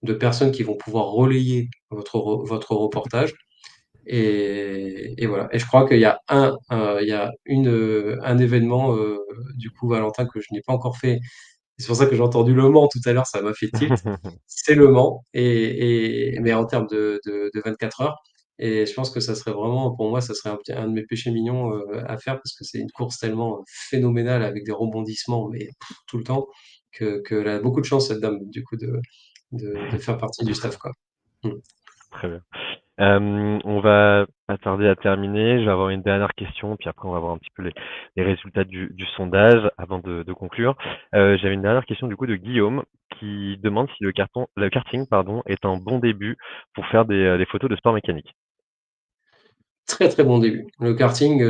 de personnes qui vont pouvoir relayer votre reportage et voilà. Et je crois qu'il y a il y a un événement, du coup, Valentin, que je n'ai pas encore fait. C'est pour ça que j'ai entendu Le Mans tout à l'heure, ça m'a fait tilt. C'est Le Mans, mais en termes de 24 heures. Et je pense que ça serait vraiment, pour moi, ça serait un de mes péchés mignons à faire parce que c'est une course tellement phénoménale avec des rebondissements, mais tout le temps, qu'elle a beaucoup de chance, cette dame, du coup, de faire partie du staff, quoi. Mm. Très bien. On va pas tarder à terminer. Je vais avoir une dernière question, puis après on va voir un petit peu les résultats du sondage avant de conclure. J'avais une dernière question du coup de Guillaume qui demande si le karting pardon, est un bon début pour faire des photos de sport mécanique. Très, très bon début. Le karting, bah,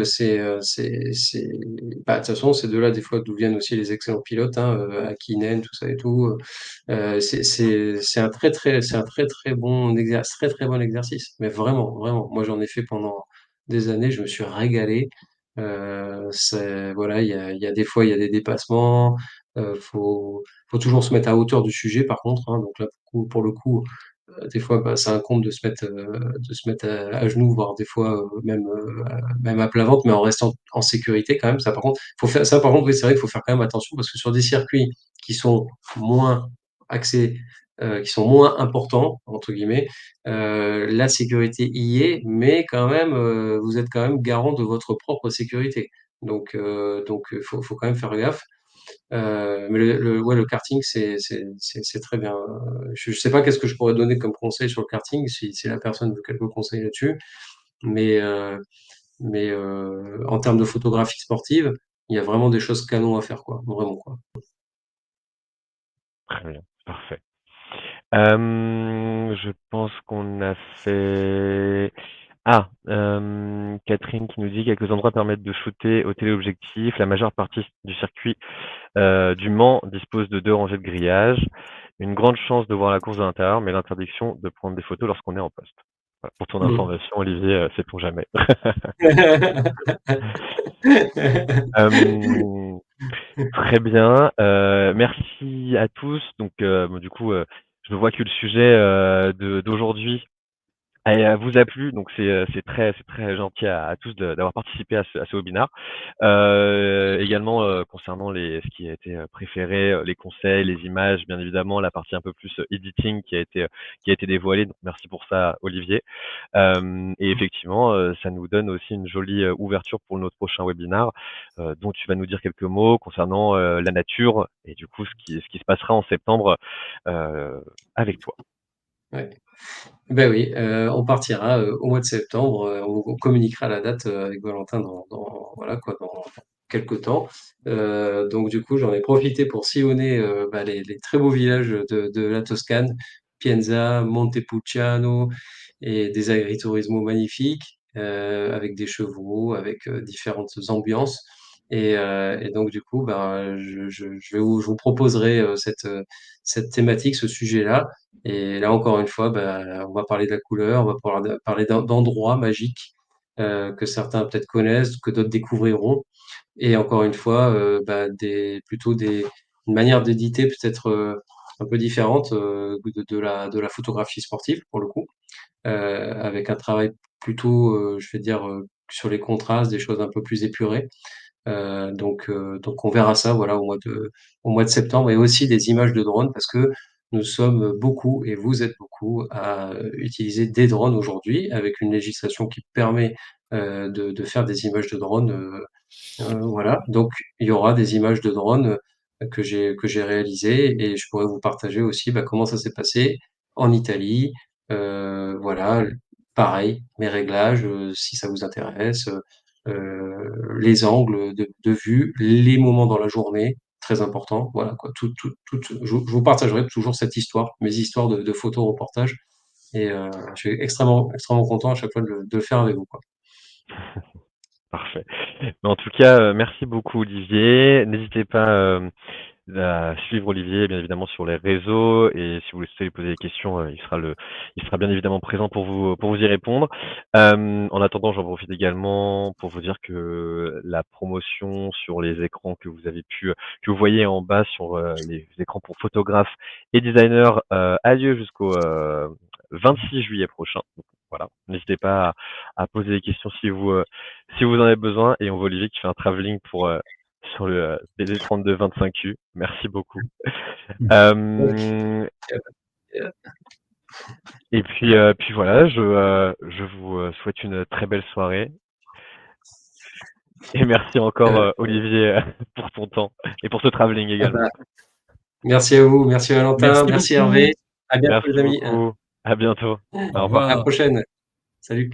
de toute façon, c'est de là, des fois, d'où viennent aussi les excellents pilotes, hein, Häkkinen, tout ça et tout. C'est un très, très bon très, très bon exercice. Mais vraiment, vraiment. Moi, j'en ai fait pendant des années, je me suis régalé. Voilà, il y a des fois, il y a des dépassements. Faut toujours se mettre à hauteur du sujet, par contre, hein. Donc là, pour le coup, des fois, bah, ça incombe de se mettre à genoux, voire des fois même à plat ventre, mais en restant en sécurité quand même. Ça, par contre, oui, c'est vrai qu'il faut faire quand même attention parce que sur des circuits qui sont moins axés, qui sont moins importants, entre guillemets, la sécurité y est, mais quand même, vous êtes quand même garant de votre propre sécurité. Faut quand même faire gaffe. Mais ouais, le karting, c'est très bien. Je sais pas qu'est-ce que je pourrais donner comme conseil sur le karting, si la personne veut quelques conseils là-dessus. Mais, en termes de photographie sportive, il y a vraiment des choses canon à faire, quoi. Vraiment, quoi. Très bien, parfait. Je pense qu'on a fait. Ah, Catherine qui nous dit quelques endroits permettent de shooter au téléobjectif. La majeure partie du circuit du Mans dispose de 2 rangées de grillage. Une grande chance de voir la course de l'intérieur, mais l'interdiction de prendre des photos lorsqu'on est en poste. Voilà, pour ton Mm. information, Olivier, sait-on jamais. Euh, Très bien. Merci à tous. Donc, bon, du coup, je vois que le sujet d'aujourd'hui vous a plu. Donc, c'est très gentil à tous d'avoir participé à ce webinaire. Également, concernant ce qui a été préféré, les conseils, les images, bien évidemment, la partie un peu plus editing qui a été dévoilée. Donc, merci pour ça, Olivier. Et effectivement, ça nous donne aussi une jolie ouverture pour notre prochain webinaire, dont tu vas nous dire quelques mots concernant la nature et du coup ce qui se passera en septembre avec toi. Ouais. Ben oui, on partira au mois de septembre. On communiquera la date avec Valentin voilà quoi, dans quelques temps. Donc du coup, j'en ai profité pour sillonner bah, les très beaux villages de la Toscane, Pienza, Montepulciano et des agriturismos magnifiques avec des chevaux, avec différentes ambiances. Et donc du coup, ben, je vous proposerai cette thématique, ce sujet-là. Et là, encore une fois, bah, on va parler de la couleur, on va parler d'endroits magiques que certains peut-être connaissent, que d'autres découvriront. Et encore une fois, bah, une manière d'éditer peut-être un peu différente de la photographie sportive, pour le coup, avec un travail plutôt, je vais dire, sur les contrastes, des choses un peu plus épurées. Donc on verra ça voilà au mois de septembre et aussi des images de drones parce que nous sommes beaucoup et vous êtes beaucoup à utiliser des drones aujourd'hui avec une législation qui permet de faire des images de drones. Voilà, donc il y aura des images de drones que j'ai réalisées et je pourrais vous partager aussi bah, comment ça s'est passé en Italie. Voilà, pareil, mes réglages, si ça vous intéresse. les angles de vue, les moments dans la journée, très important. Voilà quoi. Je vous partagerai toujours cette histoire, mes histoires de photo-reportage. Et je suis extrêmement content à chaque fois de le faire avec vous, quoi. Parfait. Mais en tout cas, merci beaucoup Olivier. N'hésitez pas à suivre Olivier, bien évidemment, sur les réseaux. Et si vous souhaitez lui poser des questions, il sera bien évidemment présent pour vous y répondre. En attendant, j'en profite également pour vous dire que la promotion sur les écrans que vous voyez en bas sur les écrans pour photographes et designers a lieu jusqu'au 26 juillet prochain. Donc, voilà, n'hésitez pas à poser des questions si vous en avez besoin. Et on voit Olivier qui fait un travelling sur le BD32 25U. Merci beaucoup. Et puis voilà, je vous souhaite une très belle soirée. Et merci encore Olivier pour ton temps et pour ce travelling également. Merci à vous, merci Valentin, merci beaucoup. Hervé. À bientôt Merci les amis. beaucoup. À bientôt. Au Au revoir. À la revoir. prochaine. Salut.